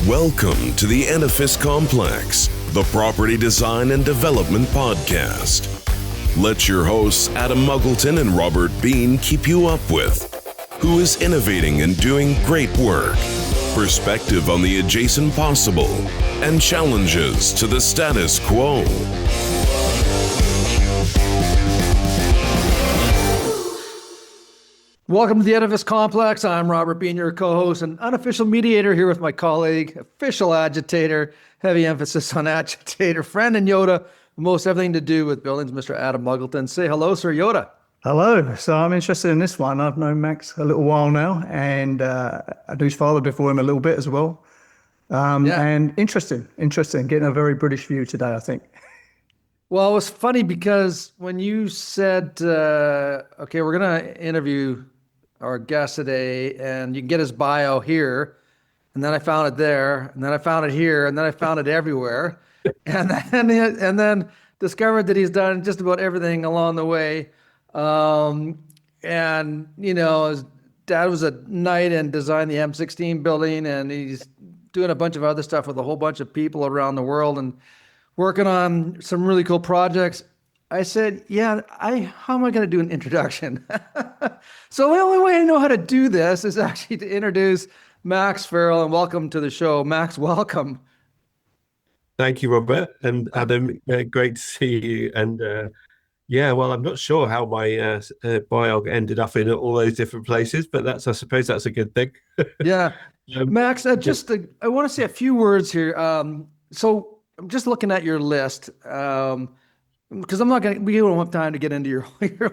Welcome to the Edifice Complex, the property design and development podcast. Let your hosts Adam Muggleton and Robert Bean keep you up with who is innovating and doing great work, perspective on the adjacent possible, and challenges to the status quo. Welcome to the Edifice Complex. I'm Robert Bean, your co-host and unofficial mediator, here with my colleague, official agitator, heavy emphasis on agitator, friend and Yoda, most everything to do with buildings, Mr. Adam Muggleton. Say hello, Sir Yoda. Hello. So I'm interested in this one. I've known Max a little while now, and I knew his father before him a little bit as well. And interesting, getting a very British view today, I think. Well, it was funny because when you said, okay, we're going to interview our guest today, and you can get his bio here, and then I found it there, and then I found it here, and then I found it everywhere, and then discovered that he's done just about everything along the way. And you know, his dad was a knight and designed the M16 building, and he's doing a bunch of other stuff with a whole bunch of people around the world and working on some really cool projects. I said, yeah, how am I going to do an introduction? So the only way I know how to do this is actually to introduce Max Farrell, and welcome to the show. Max, welcome. Thank you, Robert and Adam. Great to see you. And yeah, well, I'm not sure how my bio ended up in all those different places, but I suppose that's a good thing. Yeah. Max, I want to say a few words here. So I'm just looking at your list, because we don't have time to get into your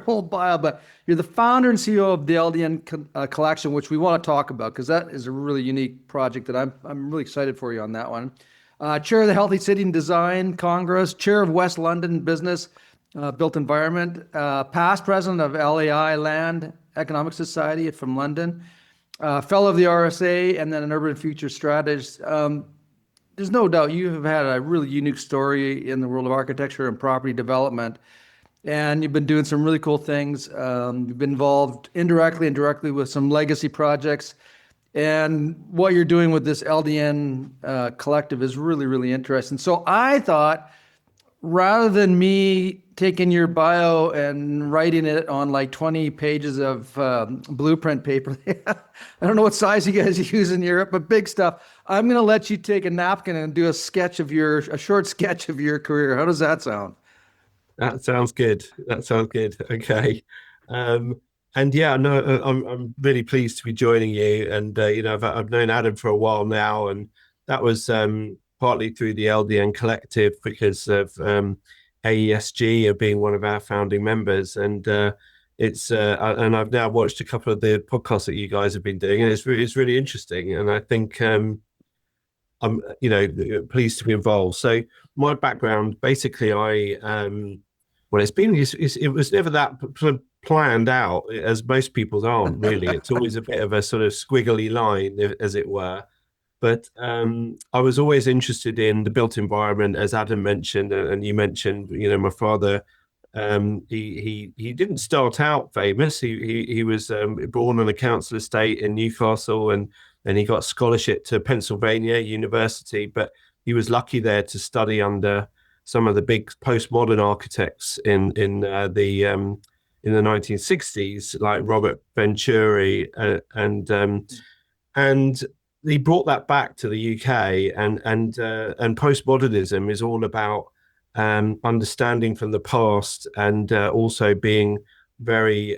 whole bio, but you're the founder and CEO of the LDN Collection, which we want to talk about because that is a really unique project that I'm really excited for you on that one. Chair of the Healthy City and Design Congress, chair of West London Business Built Environment, past president of LAI Land Economic Society from London, fellow of the RSA, and then an urban future strategist. There's no doubt you have had a really unique story in the world of architecture and property development, and you've been doing some really cool things. You've been involved indirectly and directly with some legacy projects, and what you're doing with this LDN Collective is really, really interesting. So I thought, rather than me taking your bio and writing it on like 20 pages of blueprint paper, I don't know what size you guys use in Europe, but big stuff. I'm going to let you take a napkin and do a short sketch of your career. How does that sound? That sounds good. Okay. And yeah, no, I'm really pleased to be joining you. And I've known Adam for a while now, and that was partly through the LDN Collective because of AESG of being one of our founding members, and and I've now watched a couple of the podcasts that you guys have been doing, and it's really interesting, and I think I'm pleased to be involved. So my background, basically, it was never that planned out, as most people's aren't really. It's always a bit of a sort of squiggly line, as it were. But I was always interested in the built environment, as Adam mentioned, and you mentioned. My father, he didn't start out famous. He was born on a council estate in Newcastle, and he got a scholarship to Pennsylvania University. But he was lucky there to study under some of the big postmodern architects in the 1960s, like Robert Venturi, and he brought that back to the UK, and postmodernism is all about understanding from the past, and also being very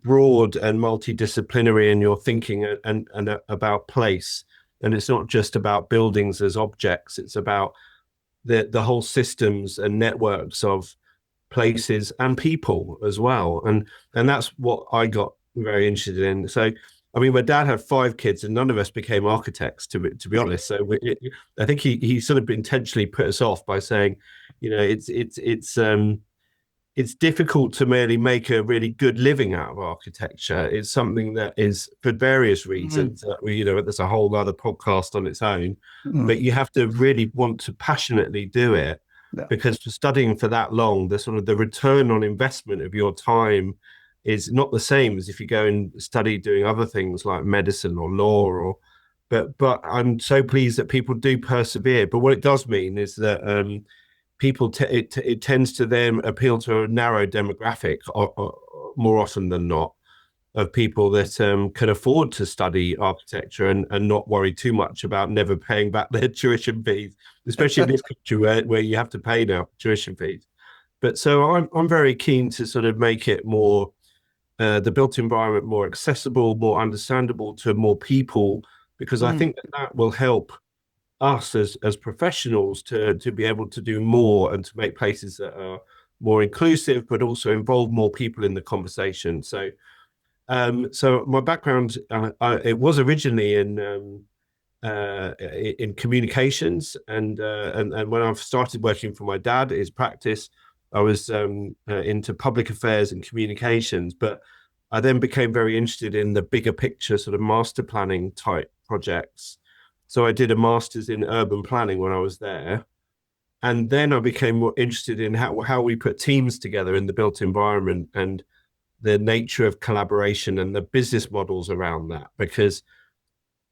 broad and multidisciplinary in your thinking and about place. And it's not just about buildings as objects; it's about the whole systems and networks of places and people as well. And that's what I got very interested in. So, I mean, my dad had 5 kids, and none of us became architects, to be honest. So I think he sort of intentionally put us off by saying, it's difficult to merely make a really good living out of architecture. It's something that is, for various reasons, there's a whole other podcast on its own, but you have to really want to passionately do it, because for studying for that long, the return on investment of your time is not the same as if you go and study doing other things like medicine or law or but I'm so pleased that people do persevere. But what it does mean is that people it tends to then appeal to a narrow demographic more often than not, of people that can afford to study architecture and not worry too much about never paying back their tuition fees, especially in this country where you have to pay now tuition fees. But so I'm very keen to sort of make it more the built environment more accessible, more understandable to more people, because I think that will help us as professionals to be able to do more and to make places that are more inclusive, but also involve more people in the conversation. So, so my background, it was originally in communications, and when I started working for my dad, his practice, I was into public affairs and communications, but I then became very interested in the bigger picture sort of master planning type projects. So I did a master's in urban planning when I was there. And then I became more interested in how we put teams together in the built environment and the nature of collaboration and the business models around that. Because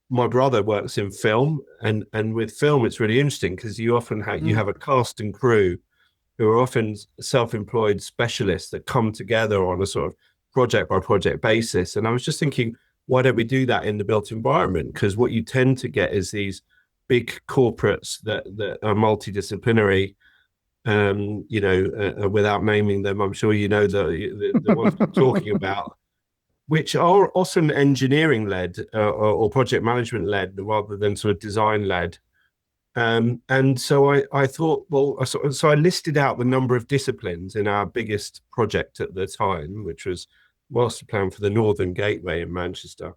my brother works in film, and with film, it's really interesting because you often have a cast and crew who are often self-employed specialists that come together on a sort of project by project basis. And I was just thinking, why don't we do that in the built environment? Because what you tend to get is these big corporates that are multidisciplinary, without naming them, I'm sure you know the ones I'm talking about, which are often engineering led or project management led rather than sort of design led. And so I thought, well, so I listed out the number of disciplines in our biggest project at the time, which was master plan for the Northern Gateway in Manchester.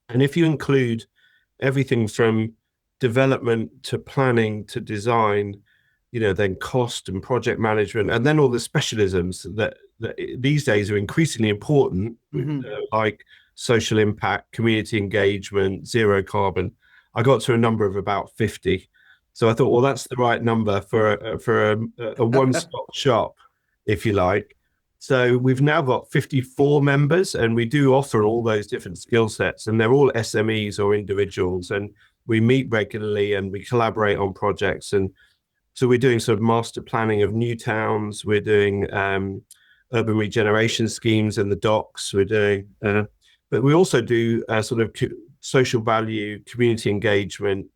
And if you include everything from development to planning to design, then cost and project management, and then all the specialisms that these days are increasingly important, like social impact, community engagement, zero carbon, I got to a number of about 50. So I thought, well, that's the right number for a one-stop shop, if you like. So we've now got 54 members, and we do offer all those different skill sets, and they're all SMEs or individuals, and we meet regularly and we collaborate on projects. And so we're doing sort of master planning of new towns. We're doing urban regeneration schemes in the docks. We're doing, but we also do sort of social value, community engagement,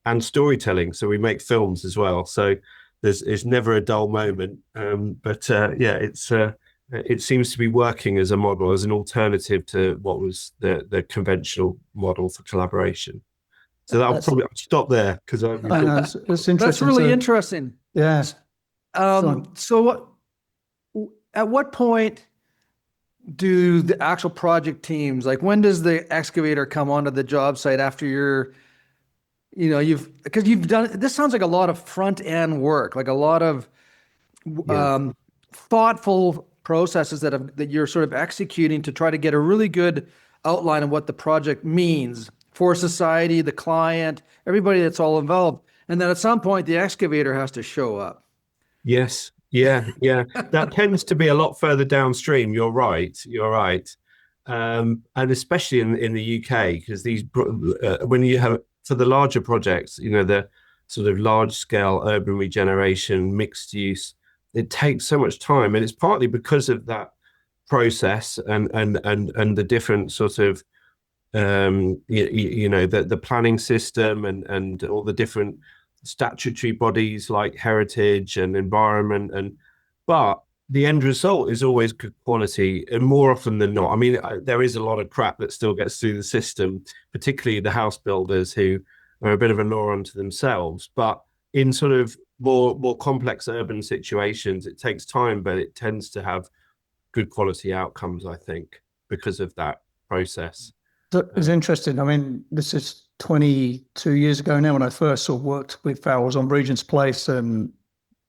and storytelling. So we make films as well. So it's never a dull moment. It seems to be working as a model, as an alternative to what was the conventional model for collaboration. So I'll stop there because it's interesting. That's really interesting. Yes. So at what point do the actual project teams, like when does the excavator come onto the job site after because you've done, this sounds like a lot of front end work, like a lot of thoughtful processes that you're sort of executing to try to get a really good outline of what the project means for society, the client, everybody that's all involved. And then at some point the excavator has to show up. Yes. Yeah. That tends to be a lot further downstream. You're right. And especially in the UK, because these, when you have, for the larger projects, the sort of large scale urban regeneration, mixed use, it takes so much time. And it's partly because of that process and the different sort of, the planning system and all the different statutory bodies like heritage and environment, but the end result is always good quality, and more often than not. I mean, there is a lot of crap that still gets through the system, particularly the house builders who are a bit of a law unto themselves. But in sort of more complex urban situations, it takes time, but it tends to have good quality outcomes, I think, because of that process. It's interesting. I mean, this is 22 years ago now when I first sort of worked with Farrells on Regent's Place, and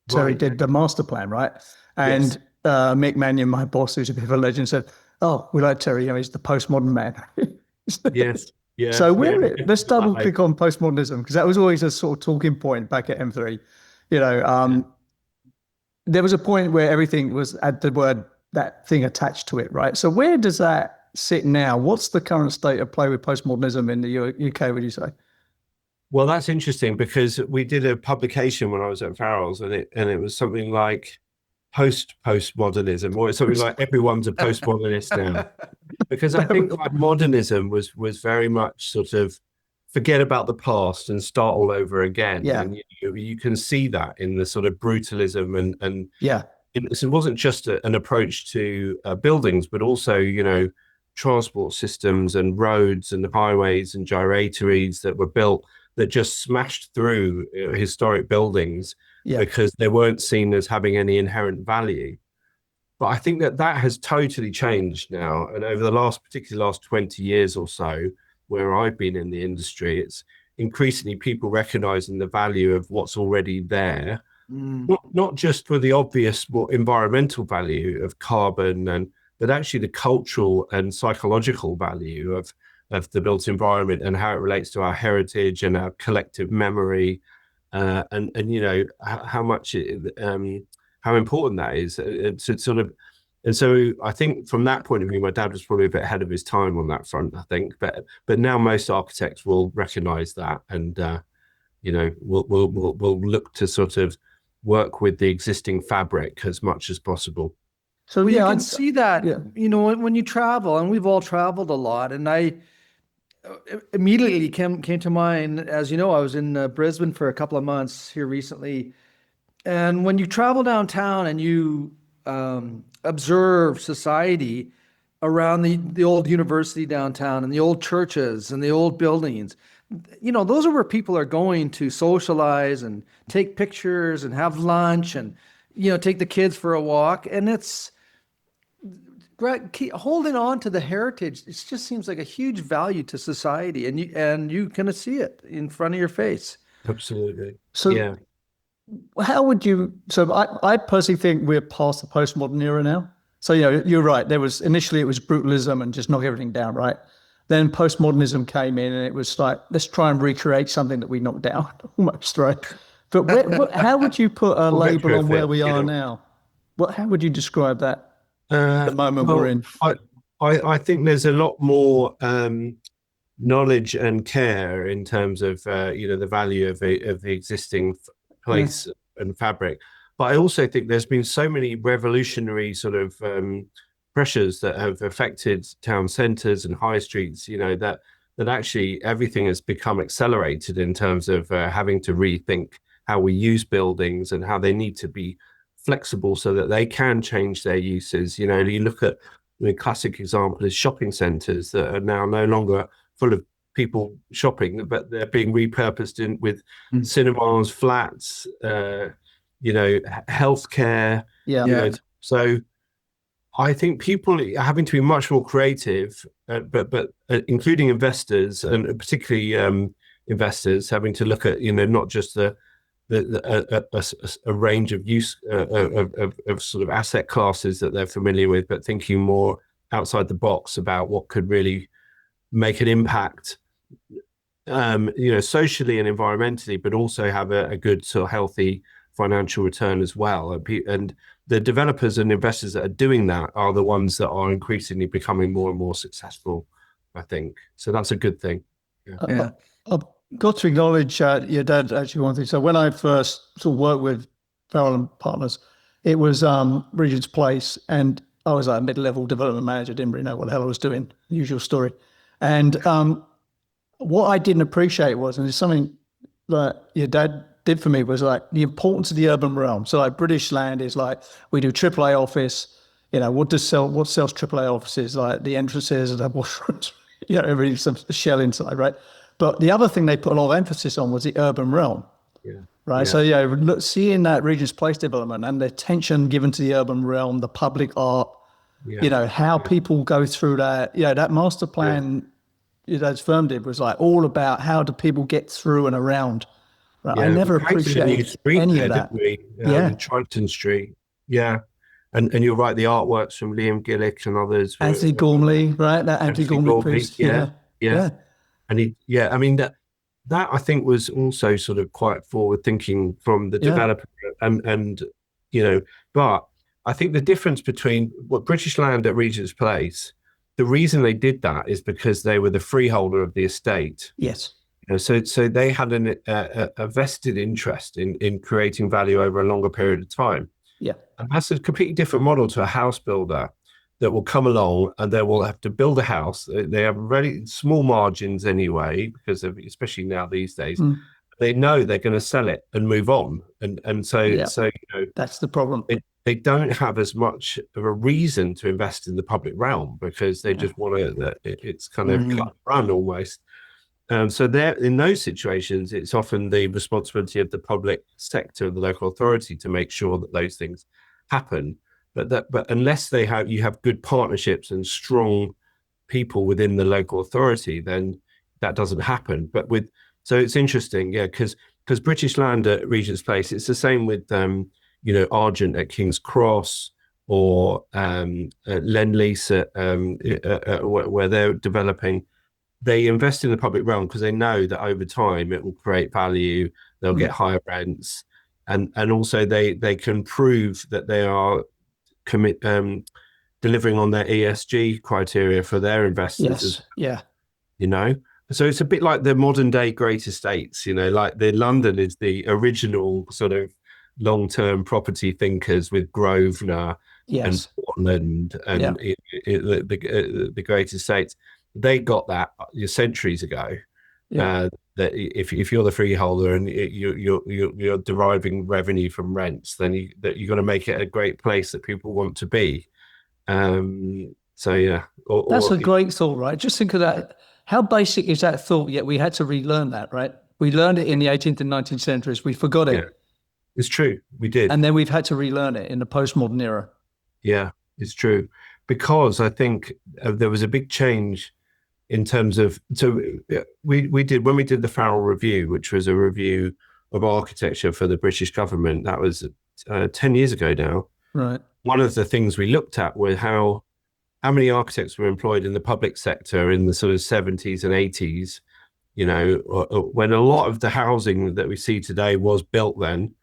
Terry did the master plan, right? And Mick Mannion, my boss, who's a bit of a legend, said, "Oh, we like Terry. He's the postmodern man." Yes. Yeah. So let's double click on postmodernism, because that was always a sort of talking point back at M3. There was a point where everything had the word, that thing attached to it, right? So where does that sit now? What's the current state of play with postmodernism in the UK, would you say? Well, that's interesting because we did a publication when I was at Farrells, and it was something like postmodernism, or it's something like everyone's a postmodernist now. Because I think like modernism was very much sort of forget about the past and start all over again. Yeah. And you can see that in the sort of brutalism and yeah. It wasn't just an approach to buildings, but also, transport systems and roads and highways and gyratories that were built that just smashed through historic buildings because they weren't seen as having any inherent value. But I think that has totally changed now. And over the particularly last 20 years or so, where I've been in the industry, it's increasingly people recognizing the value of what's already there. Not just for the obvious more environmental value of carbon, but actually the cultural and psychological value of the built environment and how it relates to our heritage and our collective memory, and how much how important that is. And so I think from that point of view, my dad was probably a bit ahead of his time on that front, I think. But now most architects will recognise that, and we'll look to sort of work with the existing fabric as much as possible. So you can see that, when you travel, and we've all traveled a lot, and I immediately came to mind, as you know, I was in Brisbane for a couple of months here recently. And when you travel downtown and you observe society around the old university downtown and the old churches and the old buildings, those are where people are going to socialize and take pictures and have lunch and, take the kids for a walk. And it's holding on to the heritage. It just seems like a huge value to society, and you kind of see it in front of your face. Absolutely. So yeah. How would you? So I personally think we're past the postmodern era now. So you're right. Initially it was brutalism and just knock everything down, right? Then postmodernism came in, and it was like, let's try and recreate something that we knocked down, almost, right? But how would you put a label on where we are now? How would you describe that? The moment we're in. I think there's a lot more knowledge and care in terms of the value of the existing place and fabric. But I also think there's been so many revolutionary sort of pressures that have affected town centres and high streets, that actually everything has become accelerated in terms of having to rethink how we use buildings and how they need to be flexible so that they can change their uses. You look at the classic example is shopping centres that are now no longer full of people shopping, but they're being repurposed with cinemas, flats, healthcare. So I think people are having to be much more creative, but including investors, and particularly investors having to look at not just a range of use of sort of asset classes that they're familiar with, but thinking more outside the box about what could really make an impact, socially and environmentally, but also have a good sort of healthy financial return as well. And the developers and investors that are doing that are the ones that are increasingly becoming more and more successful, I think. So that's a good thing. Yeah. I've got to acknowledge your dad actually one thing. So when I first sort of worked with Farrell and Partners, it was Regent's Place, and I was like a mid-level development manager, didn't really know what the hell I was doing, the usual story. And what I didn't appreciate was, and it's something that your dad did for me, was like the importance of the urban realm. So like British Land is like, we do AAA office, what sells AAA offices, like the entrances and the washrooms, everything's a shell inside, right? But the other thing they put a lot of emphasis on was the urban realm. Right. Yeah. So seeing that Regent's Place development and the attention given to the urban realm, the public art, how people go through that, that master plan that firm did was like all about how do people get through and around. Right? I never appreciated any of that. Triton Street. Yeah. And you're right, the artworks from Liam Gillick and others. Anthony Gormley, right? That Anthony Gormley piece. Yeah. And that I think was also sort of quite forward thinking from the developer, and but I think the difference between what British Land at Regent's Place the reason they did that is because they were the freeholder of the estate. Yes. So they had a vested interest in creating value over a longer period of time. Yeah. And that's a completely different model to a house builder that will come along and they will have to build a house. They have very small margins anyway, because of, especially now these days, they know they're going to sell it and move on. And so that's the problem. They don't have as much of a reason to invest in the public realm because they just want to, it's kind of cut and run almost. So there, in those situations, it's often the responsibility of the public sector, the local authority, to make sure that those things happen. But unless you have good partnerships and strong people within the local authority, then that doesn't happen. So it's interesting, because British Land at Regent's Place, it's the same with Argent at King's Cross, or Lend-Lease at where they're developing. They invest in the public realm because they know that over time it will create value. They'll get higher rents, and also they can prove that they are delivering on their ESG criteria for their investors. Yes. So it's a bit like the modern day great estates. Like the London is the original sort of long-term property thinkers with Grosvenor and Portland and the great estates. They got that centuries ago. That if you're the freeholder and you're deriving revenue from rents, then you're going to make it a great place that people want to be. That's a great thought, right? Just think of that. How basic is that thought? Yet we had to relearn that, right? We learned it in the 18th and 19th centuries. We forgot it. Yeah, it's true. We did, and then we've had to relearn it in the postmodern era. Yeah, it's true, because I think there was a big change. In terms of, we did, when we did the Farrell Review, which was a review of architecture for the British government, that was 10 years ago now. Right. One of the things we looked at was how many architects were employed in the public sector in the sort of 70s and 80s, when a lot of the housing that we see today was built then,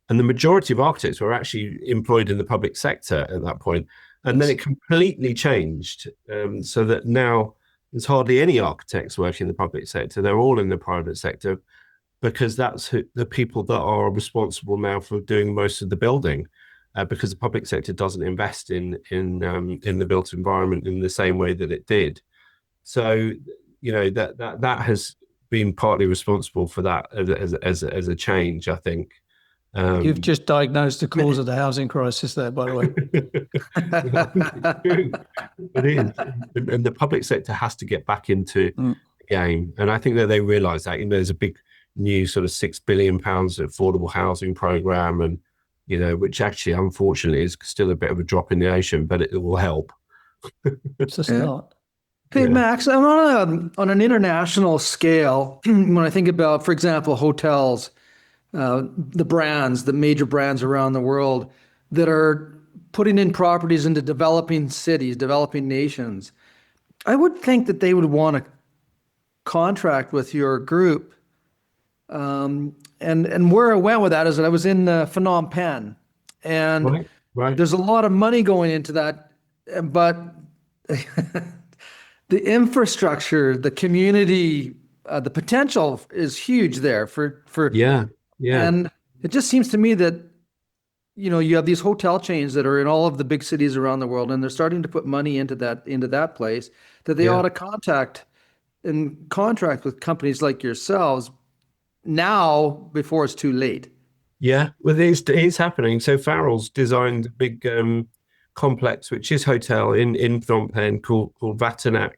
and the majority of architects were actually employed in the public sector at that point. And then it completely changed, so that now there's hardly any architects working in the public sector. They're all in the private sector, because that's the people that are responsible now for doing most of the building, because the public sector doesn't invest in the built environment in the same way that it did. So that has been partly responsible for that as a change, I think. You've just diagnosed the cause of the housing crisis there, by the way. It is. And the public sector has to get back into the game. And I think that they realise that. There's a big new sort of £6 billion affordable housing programme, and which actually, unfortunately, is still a bit of a drop in the ocean, but it will help. It's a start. Hey, Max, on an international scale, when I think about, for example, hotels, the major brands around the world that are putting in properties into developing cities, developing nations, I would think that they would want to contract with your group. And where I went with that is that I was in Phnom Penh, and there's a lot of money going into that, but the infrastructure, the community, the potential is huge there for Yeah. And it just seems to me that, you have these hotel chains that are in all of the big cities around the world, and they're starting to put money into that place, that they ought to contact and contract with companies like yourselves now before it's too late. Yeah, well, it's happening. So Farrells designed a big complex, which is hotel in Phnom Penh called Vatanak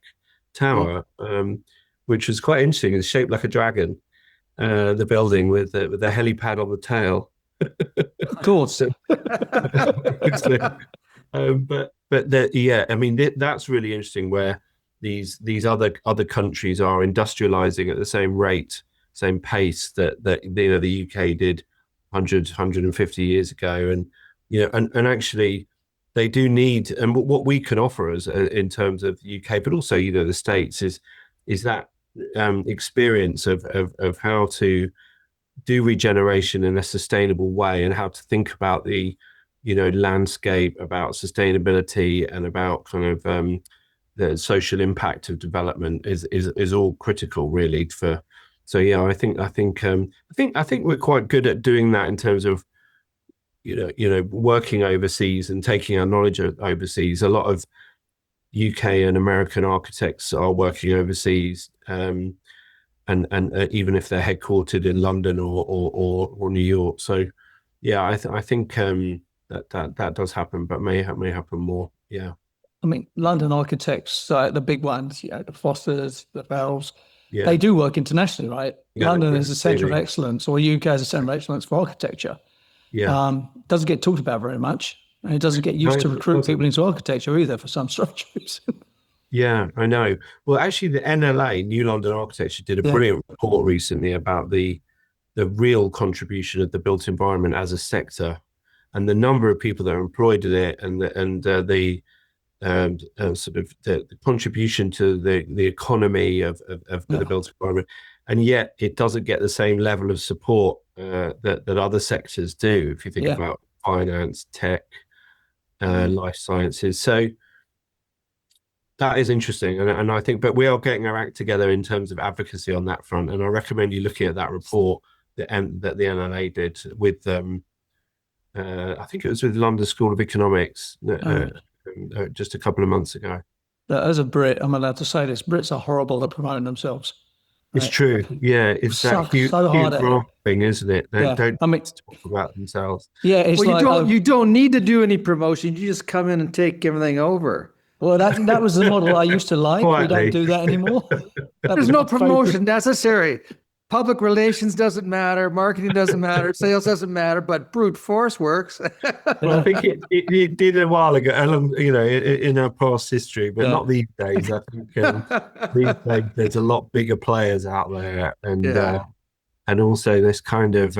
Tower, which was quite interesting. It's shaped like a dragon. The building with the helipad on the tail. Of course. That's really interesting, where these other countries are industrializing at the same rate, same pace that the UK did 150 years ago, and actually they do need, and what we can offer as in terms of the UK, but also the States is that experience of how to do regeneration in a sustainable way, and how to think about the landscape, about sustainability, and about kind of the social impact of development is all critical, really. So yeah, I think we're quite good at doing that in terms of working overseas and taking our knowledge overseas. A lot of UK and American architects are working overseas, and even if they're headquartered in London or New York. So yeah, I think that does happen, but may happen more. Yeah. I mean, London architects, the big ones, the Fosters, the Farrells, Yeah. they do work internationally, right? Yeah, London is a centre of really. excellence, or UK is a centre of excellence for architecture. Yeah. Doesn't get talked about very much, and it doesn't get used to recruit people into architecture either for some strange reason. Yeah, I know. Well, actually, the NLA, New London Architecture, did a brilliant report recently about the real contribution of the built environment as a sector, and the number of people that are employed in it, and the sort of the contribution to the economy of the built environment, and yet it doesn't get the same level of support that other sectors do. If you think about finance, tech, life sciences, so that is interesting, and I think, but we are getting our act together in terms of advocacy on that front, and I recommend you looking at that report that the NLA did with I think it was with London School of Economics. Just a couple of months ago. As a Brit, I'm allowed to say this, Brits are horrible at promoting themselves. It's true. Yeah, it's that huge thing, isn't it? They don't talk about themselves. Yeah, it's you don't need to do any promotion. You just come in and take everything over. Well, that was the model I used to like. Quietly. We don't do that anymore. There's no promotion necessary. Public relations doesn't matter. Marketing doesn't matter. Sales doesn't matter. But brute force works. Well, I think it did a while ago, in our past history, but not these days. I think these days there's a lot bigger players out there, and also this kind of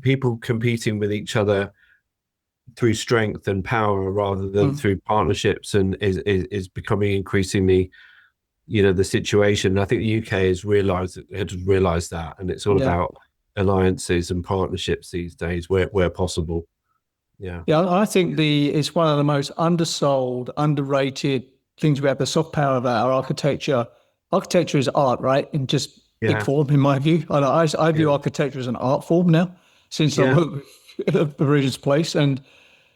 people competing with each other through strength and power rather than through partnerships, and is becoming increasingly the situation. I think the UK has realised that, and it's all about alliances and partnerships these days where possible. Yeah, I think it's one of the most undersold, underrated things we have, the soft power of our architecture. Architecture is art, right? In just big form, in my view. I view architecture as an art form now, since I work at the Regent's Place, and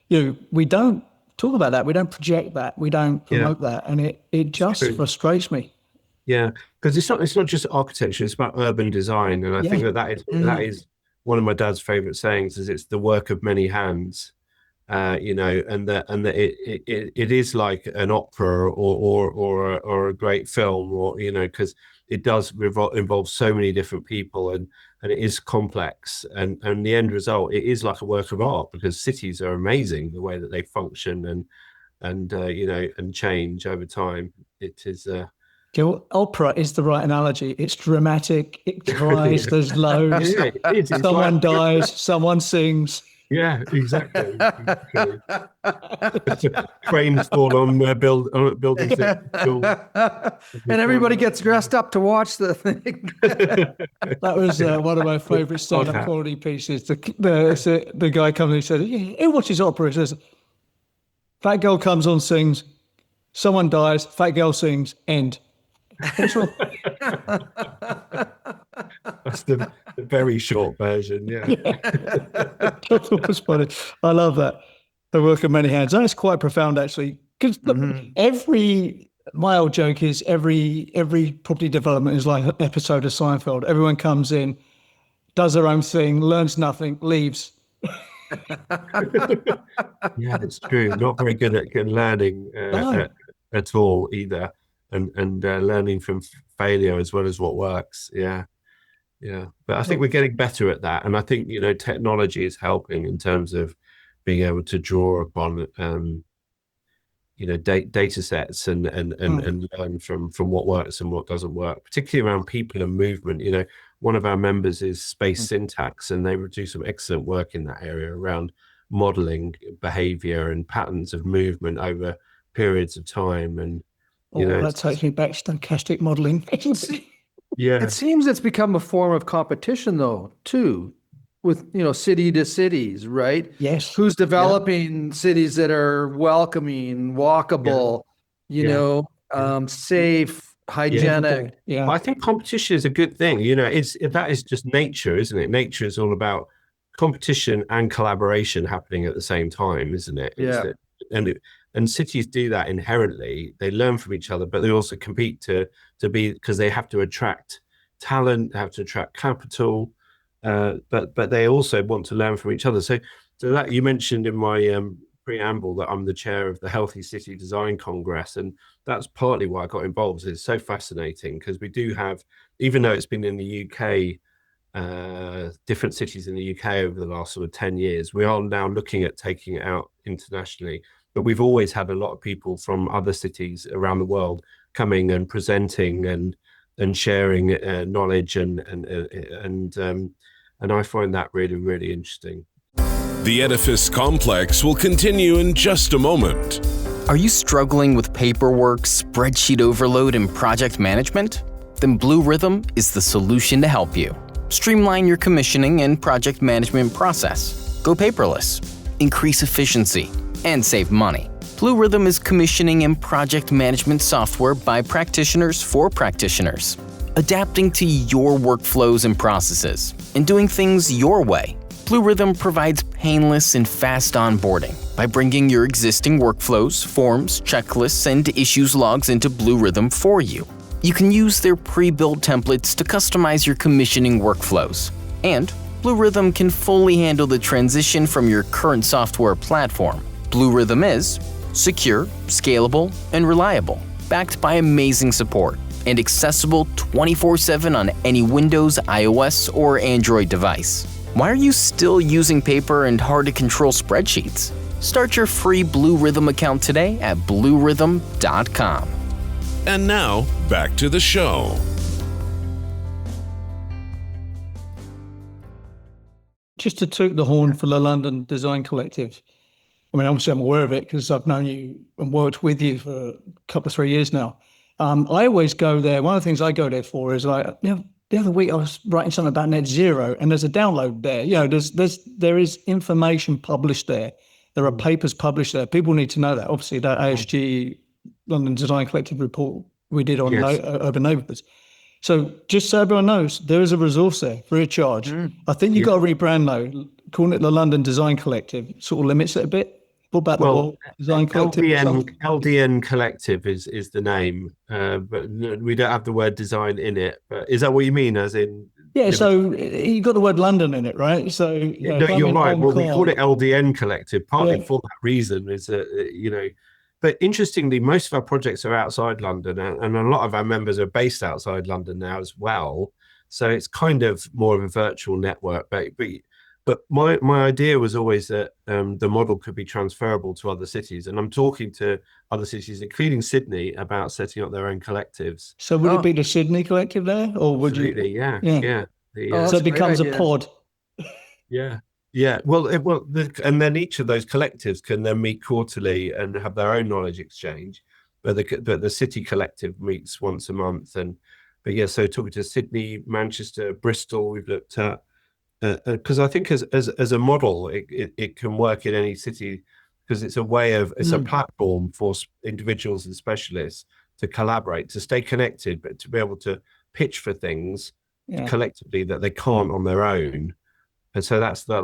we don't talk about that. We don't project that. We don't promote that, and it just frustrates me. Yeah, because it's not just architecture; it's about urban design, and I think that is one of my dad's favorite sayings. Is it's the work of many hands, and that it is like an opera or a great film, or because it does involve so many different people, and it is complex, and the end result, it is like a work of art, because cities are amazing the way that they function and change over time. It is opera is the right analogy. It's dramatic, it cries, there's loads, someone dies, someone sings. Yeah, exactly. Cranes fall on buildings. And everybody gets dressed up to watch the thing. That was one of my favourite stand-up comedy pieces. The guy comes and he said, who watches opera? He says, fat girl comes on, sings, someone dies, fat girl sings, end. That's the very short version. Yeah. That's always funny. I love that. The work of many hands. That's quite profound, actually. Because my old joke is every property development is like an episode of Seinfeld. Everyone comes in, does their own thing, learns nothing, leaves. Yeah, it's true. Not very good at learning at all either. And learning from failure as well as what works. Yeah. But I think we're getting better at that, and I think technology is helping in terms of being able to draw upon data sets and learn from what works and what doesn't work, particularly around people and movement. One of our members is Space Syntax, and they do some excellent work in that area around modeling behavior and patterns of movement over periods of time. And that takes me back to stochastic modeling. Yeah, it seems it's become a form of competition, though, too. with, city to cities, right? Yes. Who's developing cities that are welcoming, walkable, safe, hygienic? Yeah. Well, I think competition is a good thing. That is just nature, isn't it? Nature is all about competition and collaboration happening at the same time, isn't it? Yeah. And cities do that inherently. They learn from each other, but they also compete to be, because they have to attract talent, they have to attract capital, but they also want to learn from each other. So that you mentioned in my preamble that I'm the chair of the Healthy City Design Congress, and that's partly why I got involved. It's so fascinating because we do have, even though it's been in the UK, different cities in the UK over the last sort of 10 years, we are now looking at taking it out internationally. But we've always had a lot of people from other cities around the world coming and presenting and sharing knowledge, and I find that really, really interesting. The Edifice Complex will continue in just a moment. Are you struggling with paperwork, spreadsheet overload, and project management? Then Blue Rhythm is the solution to help you. Streamline your commissioning and project management process. Go paperless, increase efficiency, and save money. Blue Rhythm is commissioning and project management software by practitioners for practitioners, adapting to your workflows and processes, and doing things your way. Blue Rhythm provides painless and fast onboarding by bringing your existing workflows, forms, checklists, and issues logs into Blue Rhythm for you. You can use their pre-built templates to customize your commissioning workflows. And Blue Rhythm can fully handle the transition from your current software platform. Blue Rhythm is secure, scalable, and reliable, backed by amazing support, and accessible 24/7 on any Windows, iOS, or Android device. Why are you still using paper and hard-to-control spreadsheets? Start your free Blue Rhythm account today at bluerhythm.com. And now, back to the show. Just to toot the horn for the London Design Collective. I mean, obviously I'm aware of it because I've known you and worked with you for a couple of 3 years now. I always go there. One of the things I go there for is like, the other week I was writing something about net zero, and there's a download there. There is information published there. There are papers published there. People need to know that. Obviously, that ASG London Design Collective report we did on urban neighbourhoods. So just so everyone knows, there is a resource there, free of charge. I think you've got to rebrand though. Calling it the London Design Collective sort of limits it a bit. What about the World Design Collective? LDN Collective is the name, but we don't have the word design in it. But is that what you mean, as in? Yeah, so you got the word London in it, right? So no, you're right. Well, we call it LDN Collective partly for that reason. Is that but interestingly, most of our projects are outside London, and a lot of our members are based outside London now as well. So it's kind of more of a virtual network, But my idea was always that the model could be transferable to other cities. And I'm talking to other cities, including Sydney, about setting up their own collectives. So would it be the Sydney collective there? Or would Absolutely, you? Yeah. So it becomes a pod. Yeah. Well, and then each of those collectives can then meet quarterly and have their own knowledge exchange. But the city collective meets once a month. So talking to Sydney, Manchester, Bristol, we've looked at. Because I think as a model, it can work in any city, because it's a platform for individuals and specialists to collaborate, to stay connected, but to be able to pitch for things collectively that they can't on their own. And so that's the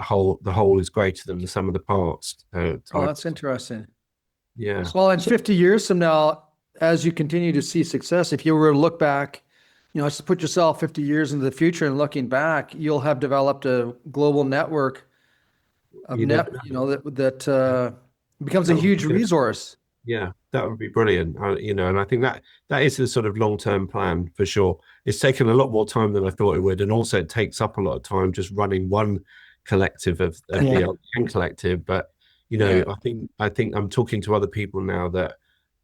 whole is greater than the sum of the parts. That's interesting. Yeah. Well, in 50 years from now, as you continue to see success, if you were to look back, just put yourself 50 years into the future and looking back, you'll have developed a global network of that becomes a huge resource. Yeah, that would be brilliant. And I think that is the sort of long-term plan for sure. It's taken a lot more time than I thought it would, and also it takes up a lot of time just running one collective of the LDN Collective. But I think I'm talking to other people now that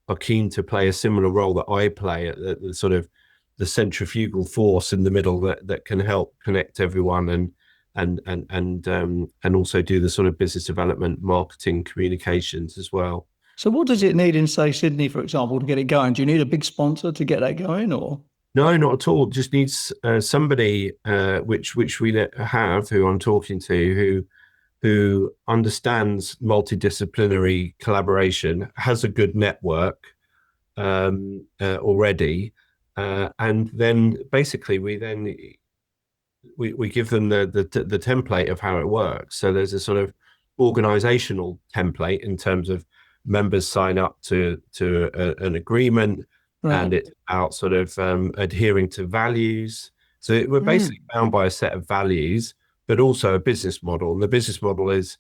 are keen to play a similar role that I play at the sort of the centrifugal force in the middle that can help connect everyone and also do the sort of business development, marketing, communications as well. So what does it need in, say, Sydney, for example, to get it going? Do you need a big sponsor to get that going, or? No, not at all. Just needs somebody which we have, who I'm talking to, who understands multidisciplinary collaboration, has a good network already, and then basically we give them the template of how it works. So there's a sort of organizational template in terms of members sign up to an agreement, Right. and it's about sort of adhering to values. So we're basically bound by a set of values, but also a business model. And the business model is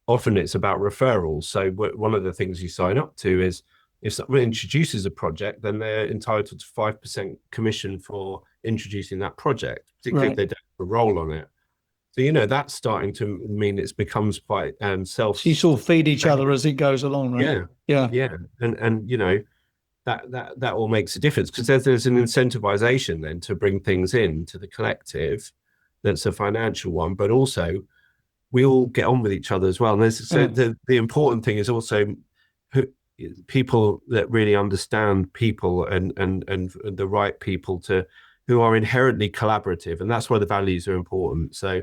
often it's about referrals. So one of the things you sign up to is if someone introduces a project, then they're entitled to 5% commission for introducing that project, particularly if they don't have a role on it. So, that's starting to mean it becomes quite self. So you sort of feed each other as it goes along, right? Yeah. And that all makes a difference, because there's an incentivization then to bring things in to the collective that's a financial one, but also we all get on with each other as well. And the important thing is also people that really understand people and the right people who are inherently collaborative, and that's why the values are important. So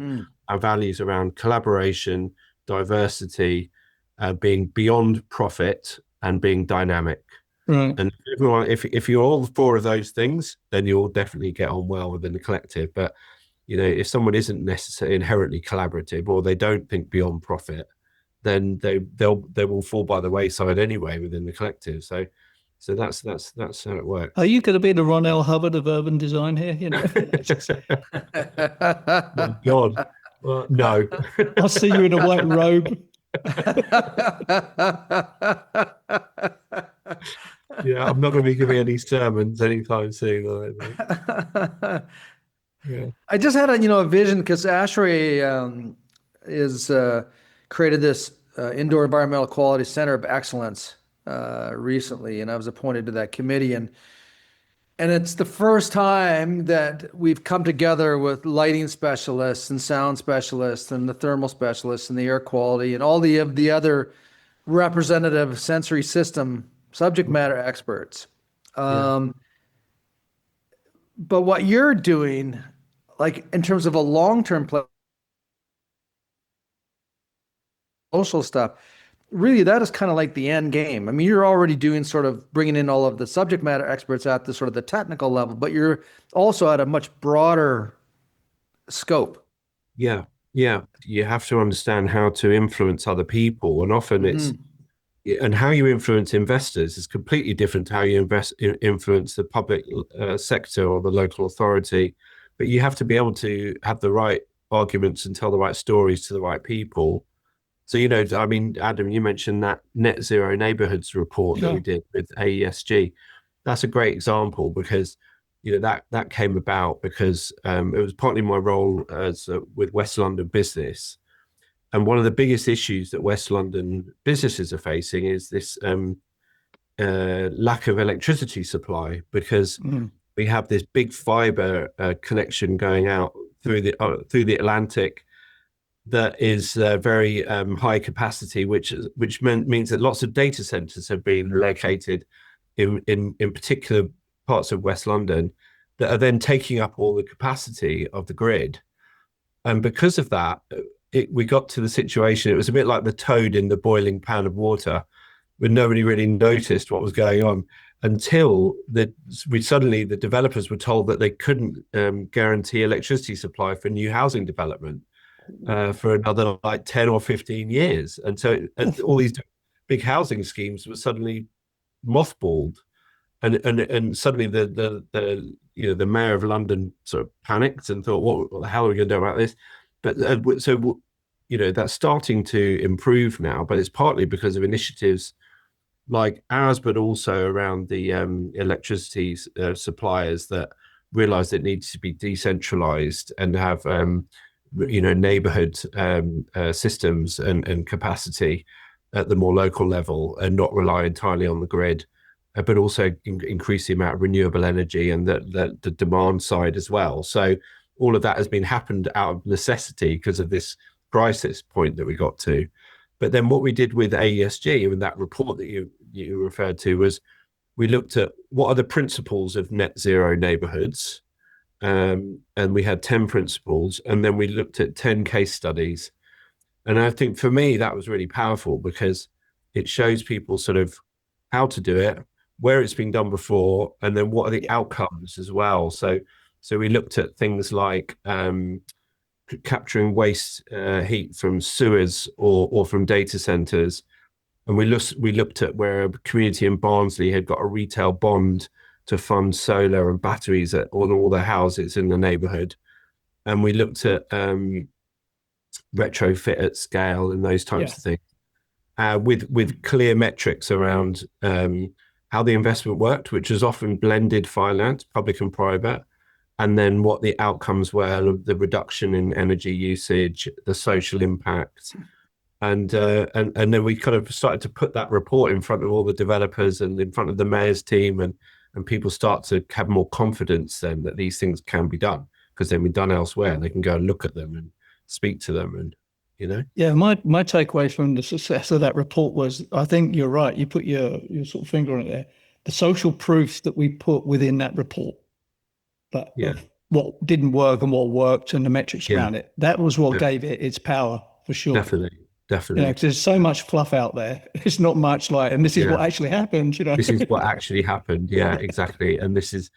our values around collaboration, diversity, being beyond profit, and being dynamic. Right. And everyone, if you're all four of those things, then you'll definitely get on well within the collective. But if someone isn't necessarily inherently collaborative, or they don't think beyond profit, then they will fall by the wayside anyway within the collective. So that's how it works. Are you going to be the Ron L. Hubbard of urban design here? Oh, God, well, no. I'll see you in a white robe. Yeah, I'm not going to be giving any sermons anytime soon. Yeah. I just had a vision, because Estuary is created this indoor environmental quality center of excellence recently, and I was appointed to that committee, and it's the first time that we've come together with lighting specialists and sound specialists and the thermal specialists and the air quality and all the other representative sensory system subject matter experts. But what you're doing, like in terms of a long-term social stuff, really that is kind of like the end game. I mean, you're already doing sort of bringing in all of the subject matter experts at the sort of the technical level, but you're also at a much broader scope. Yeah. You have to understand how to influence other people, and often and how you influence investors is completely different to how you influence the public sector or the local authority. But you have to be able to have the right arguments and tell the right stories to the right people. So, I mean, Adam, you mentioned that net zero neighborhoods report that we did with AESG. That's a great example, because, that came about because it was partly my role as with West London Business. And one of the biggest issues that West London businesses are facing is this lack of electricity supply, because we have this big fiber connection going out through the Atlantic that is very high capacity, which means that lots of data centers have been located in particular parts of West London that are then taking up all the capacity of the grid. And because of that, we got to the situation, it was a bit like the toad in the boiling pan of water, where nobody really noticed what was going on until the developers were told that they couldn't guarantee electricity supply for new housing development for another like 10 or 15 years. And so all these big housing schemes were suddenly mothballed. And suddenly the mayor of London sort of panicked and thought, what the hell are we going to do about this? But that's starting to improve now, but it's partly because of initiatives like ours, but also around the electricity suppliers that realize it needs to be decentralized and have neighborhood systems and capacity at the more local level, and not rely entirely on the grid, but also increase the amount of renewable energy and the demand side as well. So all of that has been happened out of necessity because of this crisis point that we got to. But then what we did with AESG, and that report that you referred to, was we looked at what are the principles of net zero neighborhoods. And we had 10 principles, and then we looked at 10 case studies. And I think for me, that was really powerful because it shows people sort of how to do it, where it's been done before, and then what are the outcomes as well. So we looked at things like capturing waste heat from sewers or from data centers. And we looked at where a community in Barnsley had got a retail bond to fund solar and batteries on all their houses in the neighborhood. And we looked at retrofit at scale and those types of things, with clear metrics around how the investment worked, which is often blended finance, public and private, and then what the outcomes were, the reduction in energy usage, the social impact. And then we kind of started to put that report in front of all the developers and in front of the mayor's team, and people start to have more confidence then that these things can be done because they've been done elsewhere. They can go and look at them and speak to them, and Yeah, my takeaway from the success of that report was, I think you're right. You put your sort of finger on it there. The social proofs that we put within that report, but what didn't work and what worked and the metrics around it, that was what gave it its power for sure. Definitely. Because there's so much fluff out there. It's not much like, and this is what actually happened. This is what actually happened. Yeah, exactly. And this is,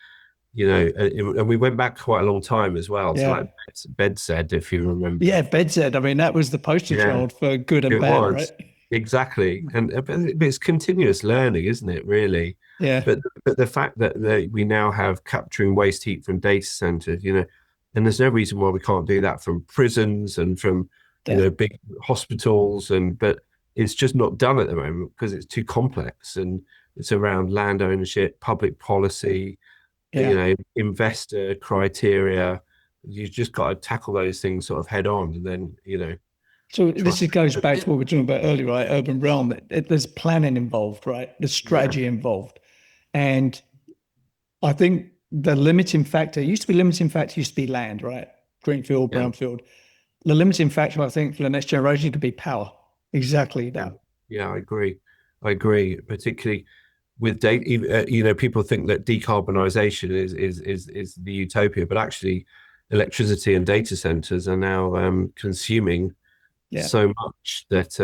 and we went back quite a long time as well. So like Bedstead, if you remember. Yeah, Bedstead. I mean, that was the poster child for good and bad, right? Exactly. And it's continuous learning, isn't it, really? Yeah. But the fact that we now have capturing waste heat from data centers, and there's no reason why we can't do that from prisons and from, big hospitals, but it's just not done at the moment because it's too complex, and it's around land ownership, public policy, investor criteria. You just got to tackle those things sort of head on, and then So this goes back to what we were talking about earlier, right? Urban realm. There's planning involved, right? There's strategy involved, and I think the limiting factor used to be land, right? Greenfield, brownfield. The limiting factor, I think, for the next generation could be power. Exactly that. Yeah, I agree. Particularly with data. People think that decarbonisation is the utopia, but actually, electricity and data centers are now consuming so much that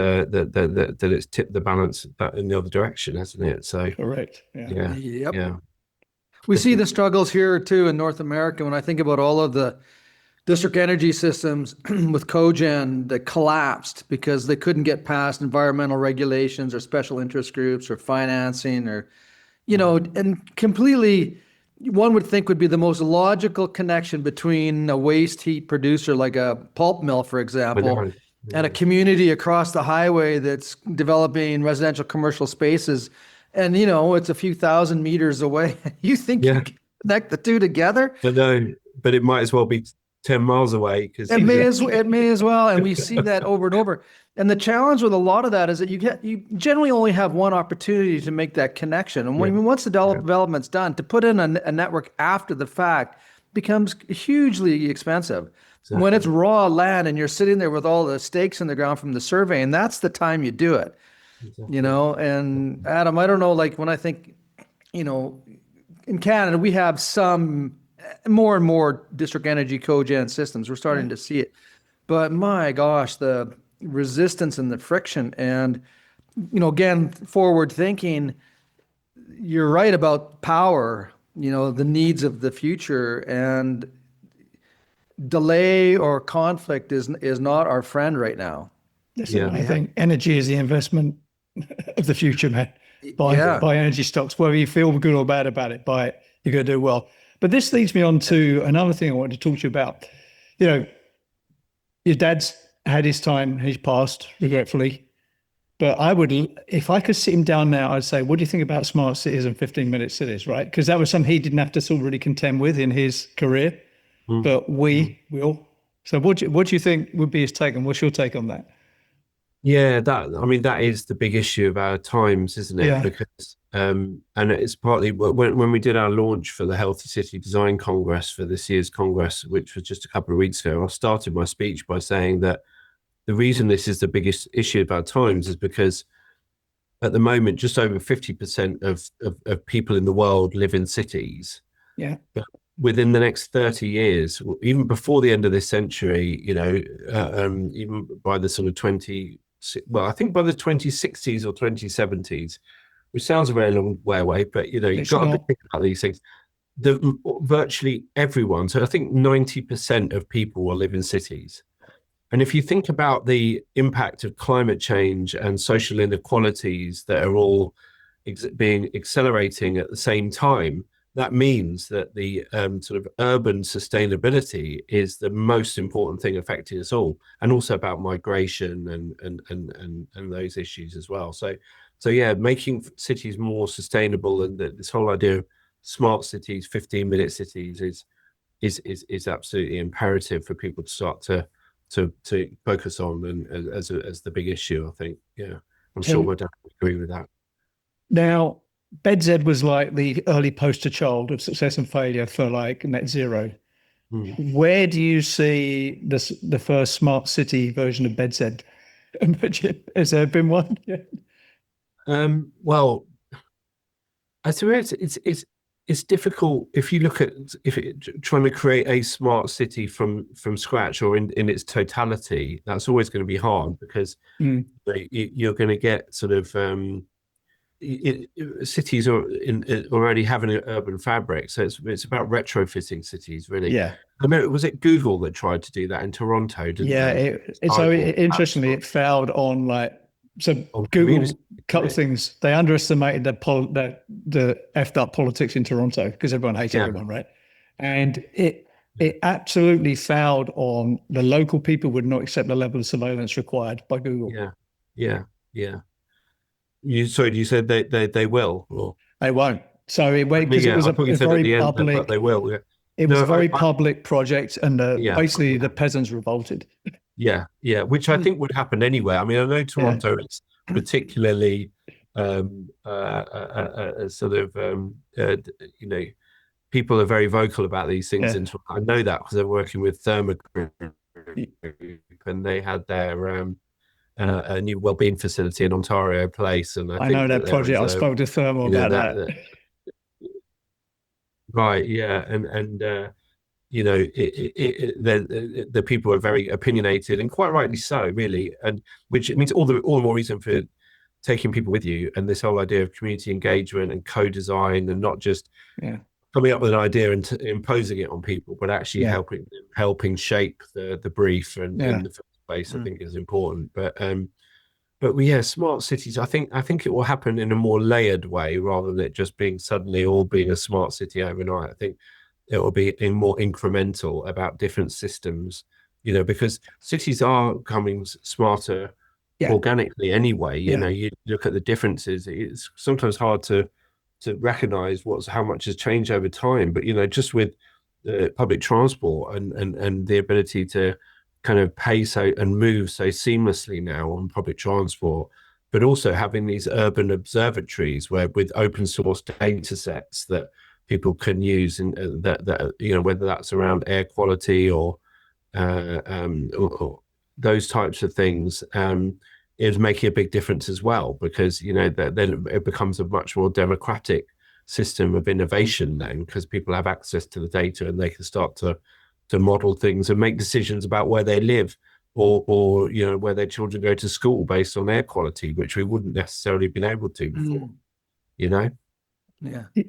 it's tipped the balance in the other direction, hasn't it? So correct. Yeah. We see the struggles here too in North America. When I think about all of the district energy systems with cogen that collapsed because they couldn't get past environmental regulations or special interest groups or financing or, and completely, one would think would be the most logical connection between a waste heat producer like a pulp mill, for example, and a community across the highway that's developing residential commercial spaces. And, it's a few thousand meters away. You think you can connect the two together? But it might as well be 10 miles away because it may as well, and we see that over and over. And the challenge with a lot of that is that you generally only have one opportunity to make that connection. And once the development's done, to put in a network after the fact becomes hugely expensive. Exactly. When it's raw land and you're sitting there with all the stakes in the ground from the survey, and that's the time you do it. Exactly. And Adam, I don't know, like when I think, in Canada, we have some more and more district energy cogen systems. We're starting to see it, but my gosh, the resistance and the friction, and again, forward thinking, you're right about power, the needs of the future, and delay or conflict is not our friend right now. Listen, I think energy is the investment of the future, man. Buy energy stocks, whether you feel good or bad about it, buy it. You're going to do well. But this leads me on to another thing I wanted to talk to you about. Your dad's had his time, he's passed, regretfully. But if I could sit him down now, I'd say, what do you think about smart cities and 15-minute cities, right? Because that was something he didn't have to sort of really contend with in his career. But we will. So what do you think would be his take, and what's your take on that? Yeah, that is the big issue of our times, isn't it? Yeah. Because and it's partly when we did our launch for the Healthy City Design Congress for this year's Congress, which was just a couple of weeks ago, I started my speech by saying that the reason this is the biggest issue of our times is because at the moment, just over 50% of people in the world live in cities. Yeah. But within the next 30 years, even before the end of this century, even by the sort of I think by the 2060s or 2070s, which sounds a very long way away, but you've got to think about these things. Virtually everyone, so I think 90% of people will live in cities. And if you think about the impact of climate change and social inequalities that are all being accelerating at the same time, that means that the sort of urban sustainability is the most important thing affecting us all, and also about migration and those issues as well. So yeah, making cities more sustainable, and this whole idea of smart cities, 15-minute cities is absolutely imperative for people to start to focus on, and as the big issue, I think. Yeah, I'm sure we'll definitely agree with that. Now, BedZ was like the early poster child of success and failure for like net zero. Where do you see the first smart city version of BedZ? Has there been one? Well, I suppose it's difficult if you look at trying to create a smart city from scratch or in its totality. That's always going to be hard, because you're going to get sort of cities are already having an urban fabric, so it's about retrofitting cities, really. Yeah. I mean, was it Google that tried to do that in Toronto? Interestingly, it failed on Google. Couple of things. They underestimated the effed up politics in Toronto, because everyone hates everyone, right? And it absolutely failed on the local people would not accept the level of surveillance required by Google. Yeah. You said they will, or they won't. So it was a very public. But they will. Yeah. It was a very public project, and basically the peasants revolted. Yeah, which I think would happen anyway. I mean, I know Toronto is particularly sort of people are very vocal about these things. And I know that because they're working with Thermo Group, and they had their a new wellbeing facility in Ontario Place, and I know that project. I spoke to Thermo about that. Right, yeah, and the people are very opinionated, and quite rightly so, really, and which it means all the more reason for taking people with you, and this whole idea of community engagement and co-design, and not just coming up with an idea and imposing it on people, but actually helping shape the brief and in the first place. I think is important, but smart cities, I think it will happen in a more layered way rather than it just being suddenly all being a smart city overnight. I think it will be more incremental about different systems, because cities are becoming smarter organically anyway. You look at the differences. It's sometimes hard to recognize how much has changed over time, but just with public transport and the ability to kind of pay and move so seamlessly now on public transport, but also having these urban observatories with open source data sets that people can use, and that whether that's around air quality or those types of things, is making a big difference as well, because then it becomes a much more democratic system of innovation then, because people have access to the data and they can start to model things and make decisions about where they live, or where their children go to school based on air quality, which we wouldn't necessarily have been able to before.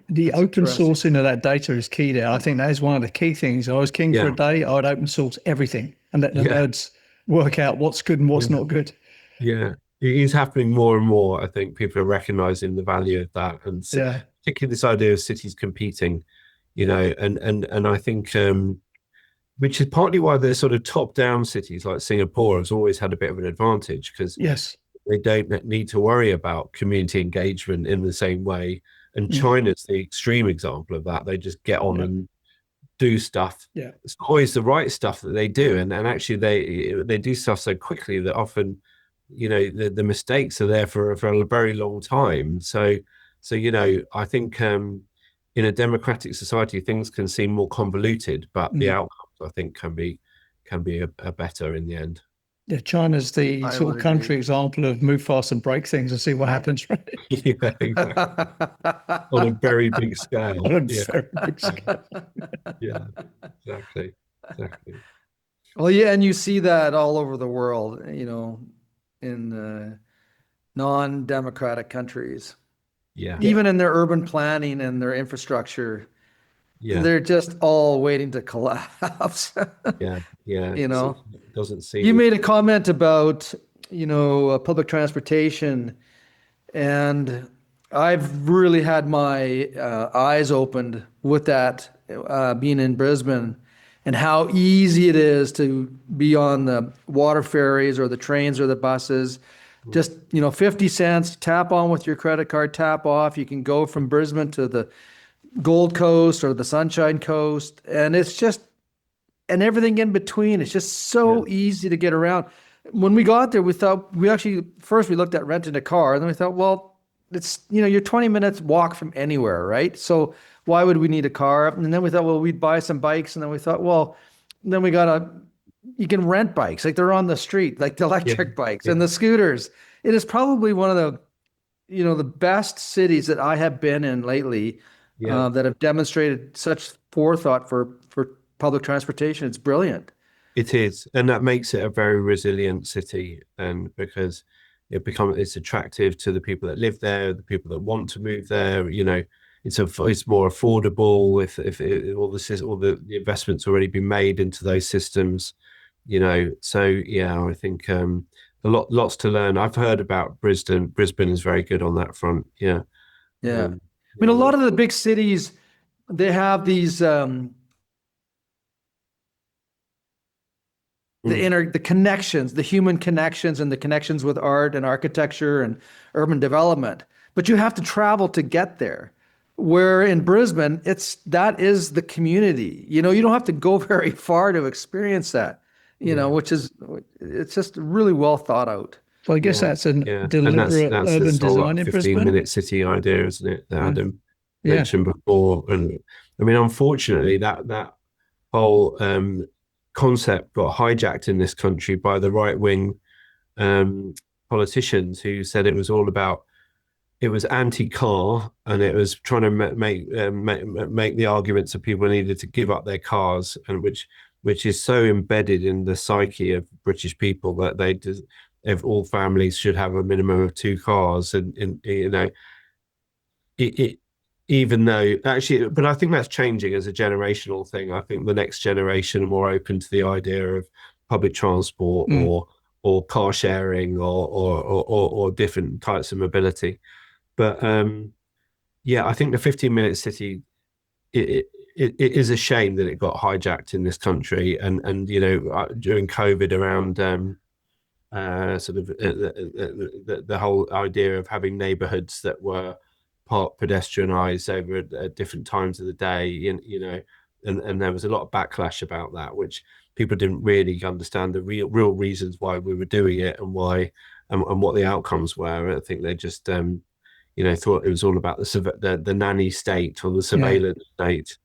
The open sourcing of that data is key there. I think that is one of the key things. I was king for a day. I would open source everything and let the nerds work out what's good and what's not good. It is happening more and more. I think people are recognizing the value of that, and particularly this idea of cities competing, and I think which is partly why the sort of top-down cities like Singapore has always had a bit of an advantage, because they don't need to worry about community engagement in the same way. And China's the extreme example of that. They just get on and do stuff. It's not always the right stuff that they do, and actually they do stuff so quickly that often the mistakes are there for a very long time. So I think in a democratic society things can seem more convoluted, but the outcomes I think can be a better in the end. Yeah, China's the I sort would of country agree. example of move fast and break things and see what happens, right? Yeah, exactly. On a very big scale. On a Yeah, very big scale. yeah, exactly, exactly. Well, yeah, and you see that all over the world, in non-democratic countries, Yeah, Yeah. even in their urban planning and their infrastructure, yeah, they're just all waiting to collapse. yeah, yeah. You know, It doesn't you seem. made a comment about, public transportation, and I've really had my eyes opened with that, being in Brisbane, and how easy it is to be on the water ferries or the trains or the buses. Just, 50 cents, tap on with your credit card, tap off. You can go from Brisbane to the Gold Coast or the Sunshine Coast. And it's just, and everything in between. It's just Yeah, so easy to get around. When we got there, we thought we actually first we looked at renting a car, and then we thought, well, it's you're 20 minutes walk from anywhere, right? So why would we need a car? And then we thought, well, we'd buy some bikes, and then we thought, well, then we gotta you can rent bikes like they're on the street, like the yeah, electric bikes yeah, and the scooters. It is probably one of the best cities that I have been in lately, yeah. that have demonstrated such forethought for public transportation. It's brilliant. It is, and that makes it a very resilient city, and because it's attractive to the people that live there, the people that want to move there. It's more affordable if all the investments already been made into those systems. So yeah, I think lots to learn. I've heard about Brisbane. Brisbane is very good on that front. Yeah, Yeah. I mean, a yeah, lot of the big cities, they have these mm, the connections, the human connections and the connections with art and architecture and urban development. But you have to travel to get there. Where in Brisbane, that is the community. You don't have to go very far to experience that, yeah. it's just really well thought out. So I guess Yeah, that's a yeah, and deliberate that's urban this whole design in 15 Brisbane. minute city idea, isn't it? That Adam Yeah. mentioned before. And I mean, unfortunately, that whole concept got hijacked in this country by the right wing um, politicians who said it was anti-car, and it was trying to make the arguments that people needed to give up their cars, and which is so embedded in the psyche of British people that if all families should have a minimum of two cars, and it even though actually, but I think that's changing as a generational thing. I think the next generation are more open to the idea of public transport Mm. or car sharing or different types of mobility. But yeah, I think the 15-minute city, it is a shame that it got hijacked in this country, and during COVID around sort of the whole idea of having neighborhoods that were part pedestrianized over at different times of the day, and there was a lot of backlash about that, which people didn't really understand the real reasons why we were doing it and why and what the outcomes were. I think they just thought it was all about the nanny state or the surveillance state.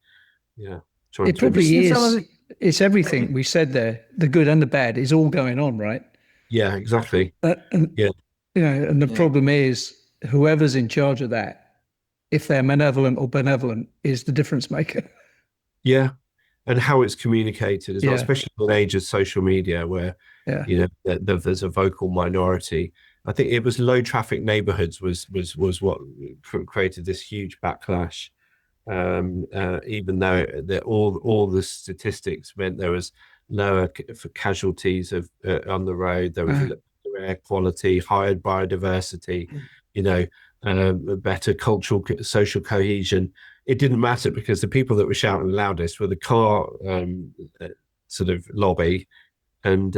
Yeah, trying It to probably Some of is. the, It's everything we said there. The good and the bad is all going on, right? yeah, exactly. And Yeah, and the yeah. problem is whoever's in charge of that, if they're malevolent or benevolent, is the difference maker. yeah, and how it's communicated as well, Yeah, especially in the age of social media, where yeah. there's a vocal minority. I think it was low traffic neighborhoods was what created this huge backlash. Even though all the statistics meant there was lower for casualties on the road, there was air quality, higher biodiversity, better cultural social cohesion. It didn't matter because the people that were shouting the loudest were the car sort of lobby, and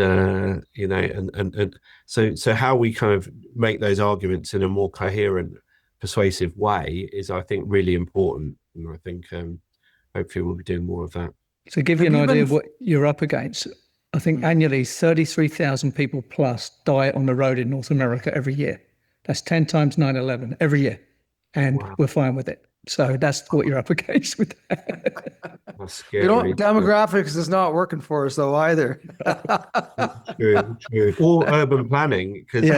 so how we kind of make those arguments in a more coherent, persuasive way is, I think, really important, and I think hopefully we'll be doing more of that. To give you an Have you idea been- of what you're up against, I think annually 33,000 people plus die on the road in North America every year. That's 10 times 9/11 every year, and Wow. we're fine with it. So that's what you're up against with that. That's scary. Demographics is not working for us though either. True, true. Or urban planning, because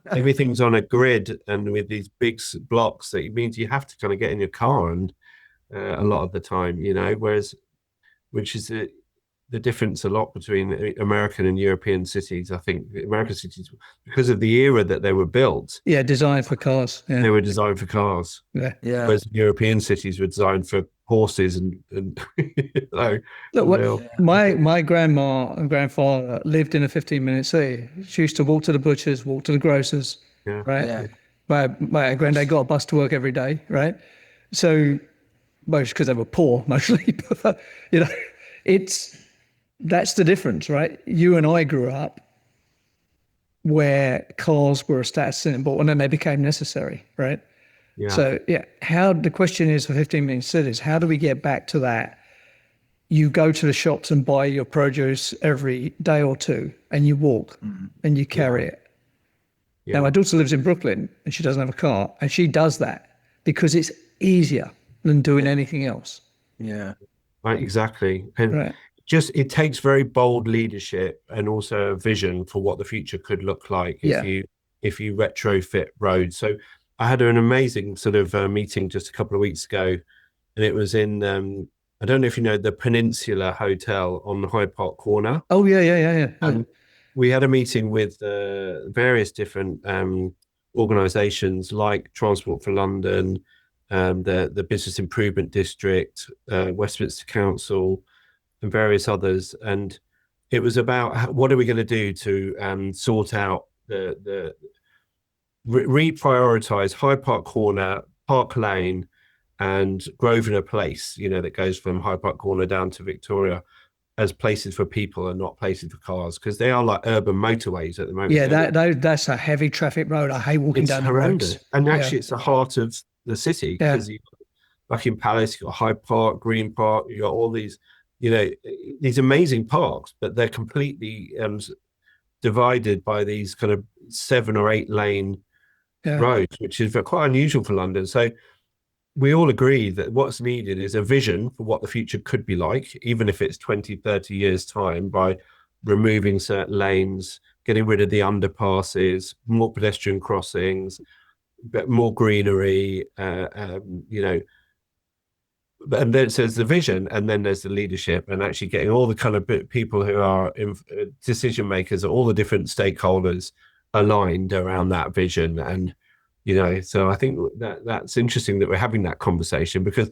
everything's on a grid and with these big blocks, that it means you have to kind of get in your car and a lot of the time, whereas, which is the difference a lot between American and European cities. I think American cities, because of the era that they were built. Yeah, designed for cars. Yeah. They were designed for cars. Yeah. Whereas European cities were designed for horses and Look, my grandma and grandfather lived in a 15-minute city. She used to walk to the butchers, walk to the grocers, right? Yeah. My granddad got a bus to work every day, right? So, most because they were poor, mostly. But, that's the difference, right? You and I grew up where cars were a status symbol and then they became necessary, right? Yeah. So, the question is for 15-minute cities, how do we get back to that? You go to the shops and buy your produce every day or two and you walk and you carry it. Yeah. Now, my daughter lives in Brooklyn and she doesn't have a car, and she does that because it's easier than doing anything else. Yeah. Right, exactly. And it takes very bold leadership and also a vision for what the future could look like if you retrofit roads. So I had an amazing sort of meeting just a couple of weeks ago, and it was in I don't know if you know the Peninsula Hotel on the Hyde Park corner. Oh yeah. And we had a meeting with various different organisations like Transport for London, the Business Improvement District, Westminster Council, and various others. And it was about what are we going to do to sort out the reprioritize Hyde Park Corner, Park Lane, and Grosvenor Place, that goes from Hyde Park Corner down to Victoria, as places for people and not places for cars, because they are like urban motoways at the moment. Yeah, that's a heavy traffic road. I hate walking down the roads. And actually, it's the heart of the city, because you've got Buckingham Palace, you've got Hyde Park, Green Park, you've got all these, these amazing parks, but they're completely divided by these kind of 7 or 8 lane roads, which is quite unusual for London. So we all agree that what's needed is a vision for what the future could be like, even if it's 20, 30 years time, by removing certain lanes, getting rid of the underpasses, more pedestrian crossings, but more greenery, and then there's the vision, and then there's the leadership, and actually getting all the kind of people who are decision makers, all the different stakeholders aligned around that vision. And so I think that's interesting that we're having that conversation, because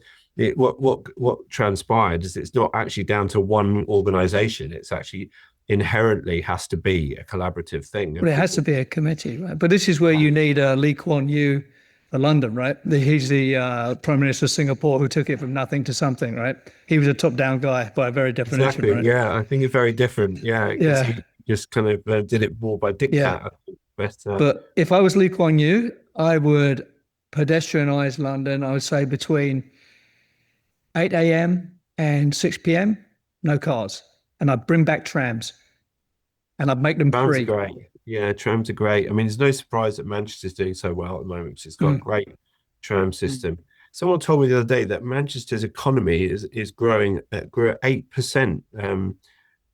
what transpired is it's not actually down to one organization. It's actually inherently has to be a collaborative thing. Well, it has to be a committee, right? But this is where you need Lee Kuan Yew for London, right? He's the Prime Minister of Singapore who took it from nothing to something, right? He was a top-down guy by a very definition, exactly. Right? Yeah, I think it's very different. Yeah. He just kind of did it more by diktat. Yeah. But if I was Lee Kuan Yew, I would pedestrianise London. I would say between 8 a.m. and 6 p.m, no cars. And I'd bring back trams. And I'd make them free. Trams are great. Yeah, trams are great. I mean, there's no surprise that Manchester's doing so well at the moment, because it's got a great tram system. Someone told me the other day that Manchester's economy grew at 8%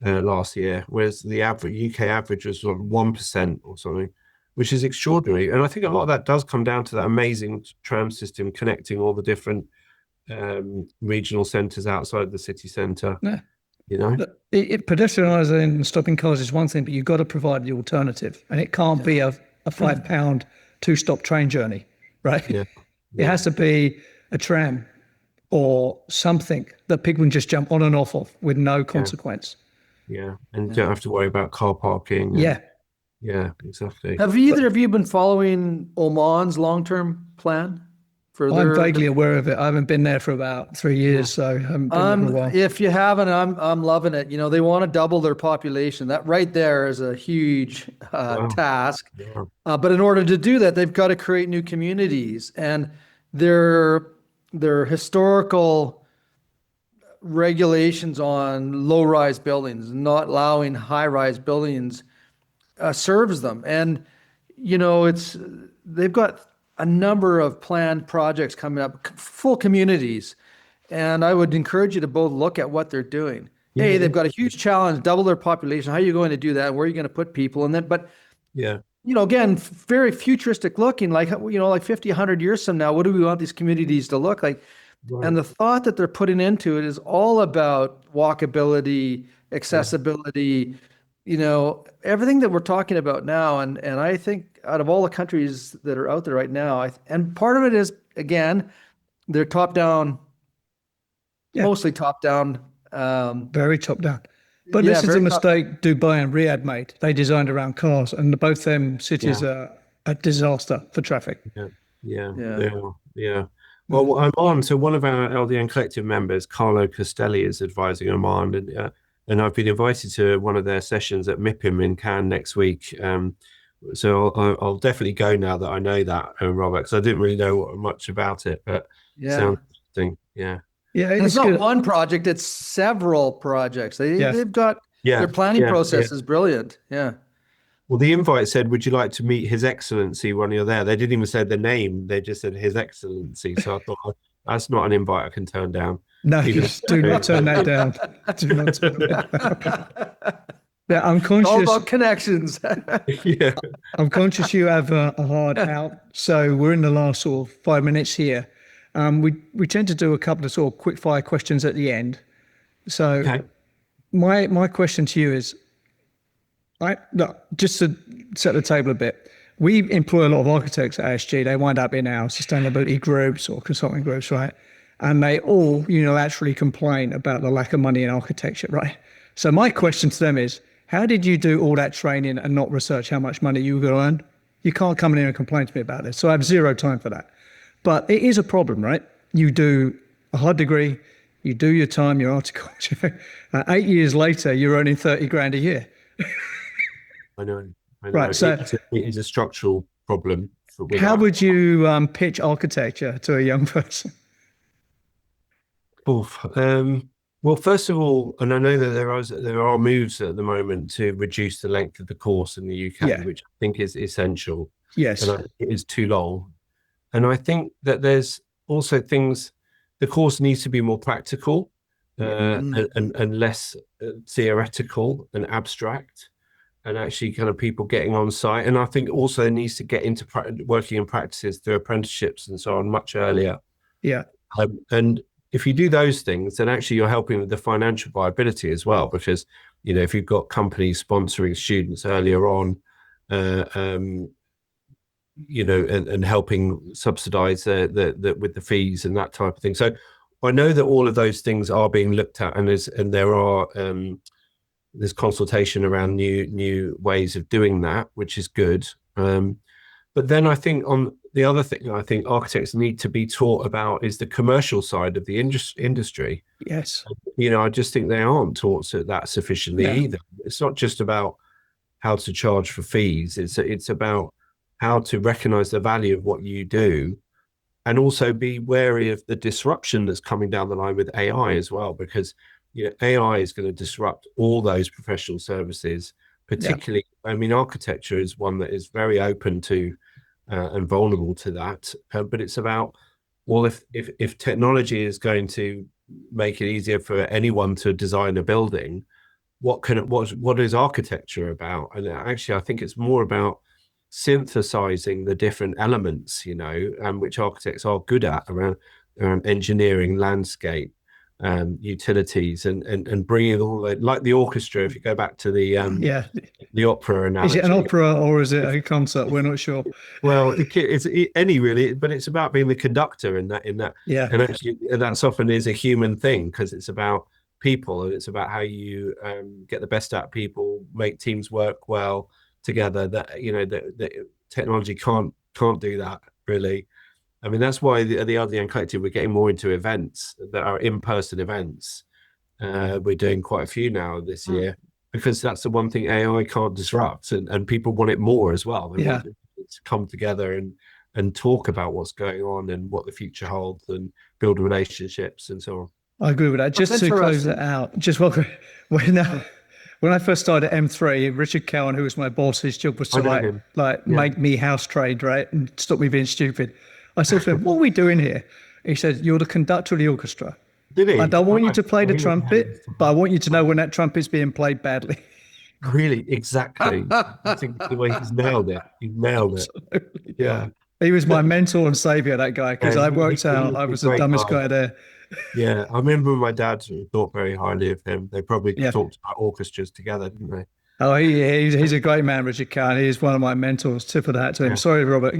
last year, whereas the UK average was sort of 1% or something, which is extraordinary. And I think a lot of that does come down to that amazing tram system connecting all the different regional centres outside the city centre. Yeah. Pedestrianising and stopping cars is one thing, but you've got to provide the alternative, and it can't be a £5 2-stop train journey, right? Yeah. It has to be a tram or something that people can just jump on and off of with no consequence. Yeah, and you don't have to worry about car parking. Yeah, exactly. Have either of you been following Oman's long-term plan? I'm vaguely aware of it. I haven't been there for about 3 years, so I haven't been there for a while. If you haven't, I'm loving it. They want to double their population. That right there is a huge task. Yeah. But in order to do that, they've got to create new communities, and their historical regulations on low-rise buildings, not allowing high-rise buildings, serves them. And they've got a number of planned projects coming up, full communities, And I would encourage you to both look at what they're doing. Yeah. Hey, they've got a huge challenge, double their population. How are you going to do that? Where are you going to put people? And then, but Yeah. again, very futuristic looking, like, like 50, 100 years from now, what do we want these communities to look like? Right. And the thought that they're putting into it is all about walkability, accessibility, everything that we're talking about now. And I think out of all the countries that are out there right now, and part of it is, again, they're top down, mostly top down. Very top down. But this is a mistake Dubai and Riyadh made. They designed around cars, and both them cities are a disaster for traffic. Yeah. Well, I'm on. So one of our LDN Collective members, Carlo Castelli, is advising Oman, and I've been invited to one of their sessions at MIPIM in Cannes next week. So I'll definitely go now that I know that, Robert, because I didn't really know much about it, but sounds interesting. Yeah. Yeah, it's not one project; it's several projects. They've got their planning process is brilliant. Yeah. Well, the invite said, "Would you like to meet His Excellency when you're there?" They didn't even say the name; they just said His Excellency. So I thought that's not an invite I can turn down. No, do not turn that down. Do not turn that down. Yeah, I'm conscious. All about connections. I'm conscious you have a hard out, so we're in the last sort of 5 minutes here. We tend to do a couple of sort of quick fire questions at the end. So my question to you is, just to set the table a bit, we employ a lot of architects at ASG. They wind up in our sustainability groups or consulting groups, right? And they all unilaterally complain about the lack of money in architecture, right? So my question to them is, how did you do all that training and not research how much money you were going to earn? You can't come in here and complain to me about this. So I have zero time for that. But it is a problem, right? You do a hard degree, you do your time, your article. 8 years later, you're earning 30 grand a year. I know. Right, so it is a structural problem. How would you pitch architecture to a young person? Well, first of all, and I know that there are moves at the moment to reduce the length of the course in the UK, which I think is essential. Yes, and it is too long. And I think that there's also things, the course needs to be more practical and less theoretical and abstract, and actually kind of people getting on site. And I think also it needs to get into working in practices through apprenticeships and so on much earlier. Yeah. And if you do those things, then actually you're helping with the financial viability as well, because, if you've got companies sponsoring students earlier on, and helping subsidize the with the fees and that type of thing. So I know that all of those things are being looked at, and there's consultation around new ways of doing that, which is good. But then I think on the other thing I think architects need to be taught about is the commercial side of the industry. Yes. I just think they aren't taught that sufficiently either. It's not just about how to charge for fees. It's about how to recognize the value of what you do, and also be wary of the disruption that's coming down the line with AI as well, because AI is going to disrupt all those professional services, particularly, architecture is one that is very open to and vulnerable to that. But it's about, well, if technology is going to make it easier for anyone to design a building, what is architecture about? And actually, I think it's more about synthesizing the different elements, which architects are good at around engineering, landscape, utilities, and bringing all like the orchestra. If you go back to the opera analogy, is it an opera or is it a concert? We're not sure. Well, it's any really, but it's about being the conductor in that. Yeah, and actually that's often is a human thing, because it's about people, and it's about how you get the best out of people, make teams work well together. That that technology can't do that really. I mean, that's why the LDN Collective, we're getting more into events that are in-person events. We're doing quite a few now this year, because that's the one thing AI can't disrupt, and people want it more as well. They want to come together and talk about what's going on and what the future holds, and build relationships and so on. I agree with that. Just to close it out, when I first started at M3, Richard Cowan, who was my boss, his job was to make me house trade, right, and stop me being stupid. I said to him, "What are we doing here?" He said, "You're the conductor of the orchestra. Did he? I don't want you to play the trumpet, but I want you to know when that trumpet's being played badly. Really, exactly. I think the way he's nailed it. He nailed it. Absolutely. Yeah. He was my mentor and savior, that guy, because I worked he out was I a was the great dumbest guy. guy there. Yeah, I remember my dad thought very highly of him. They probably Yeah. talked about orchestras together, didn't they? Oh, he's a great man, Richard Cowan. He is one of my mentors. Tip of the hat to him. Yeah. Sorry, Robert.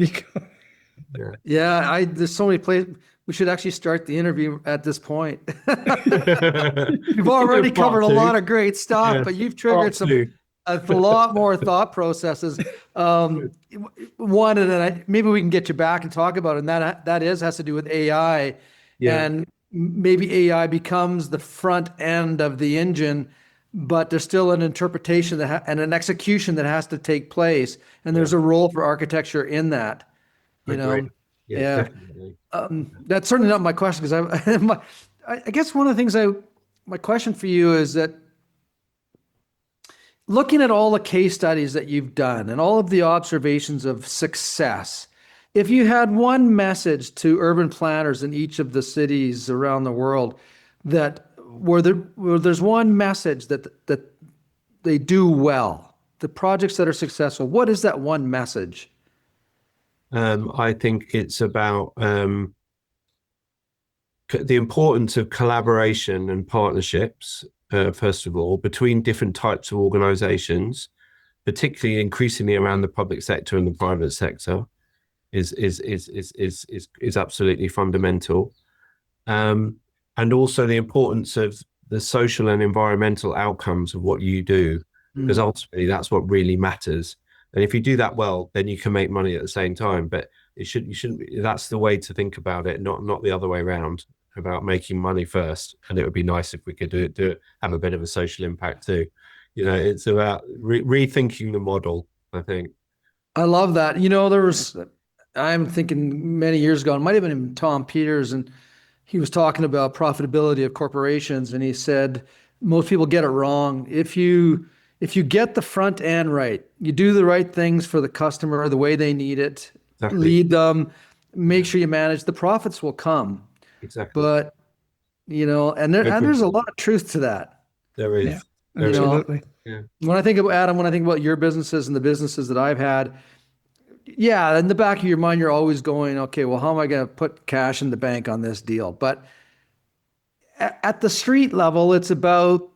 Yeah, there's so many places. We should actually start the interview at this point. We've already covered a lot of great stuff, but you've triggered a lot more thought processes. One, and then maybe we can get you back and talk about it, and that has to do with AI. Yeah. And maybe AI becomes the front end of the engine, but there's still an interpretation and an execution that has to take place, and there's a role for architecture in that. You know, yeah. Definitely. That's certainly not my question, because I guess one of the things my question for you is that looking at all the case studies that you've done and all of the observations of success, if you had one message to urban planners in each of the cities around the world, that where there's one message that they do well, the projects that are successful, what is that one message? I think it's about the importance of collaboration and partnerships, first of all, between different types of organizations, particularly increasingly around the public sector and the private sector, is absolutely fundamental. And also the importance of the social and environmental outcomes of what you do, because ultimately that's what really matters. And if you do that well, then you can make money at the same time. But you shouldn't. That's the way to think about it, not the other way around. About making money first, and it would be nice if we could do it, have a bit of a social impact too. You know, it's about rethinking the model, I think. I love that. You know, I'm thinking many years ago, it might have been Tom Peters, and he was talking about profitability of corporations, and he said most people get it wrong. If you get the front end right, you do the right things for the customer the way they need it, exactly. Lead them, make sure you manage, the profits will come. Exactly. But, you know, and there's a lot of truth to that. There is. Yeah, absolutely. Yeah. When I think of Adam, when I think about your businesses and the businesses that I've had, yeah, in the back of your mind, you're always going, okay, well, how am I going to put cash in the bank on this deal? But at the street level, it's about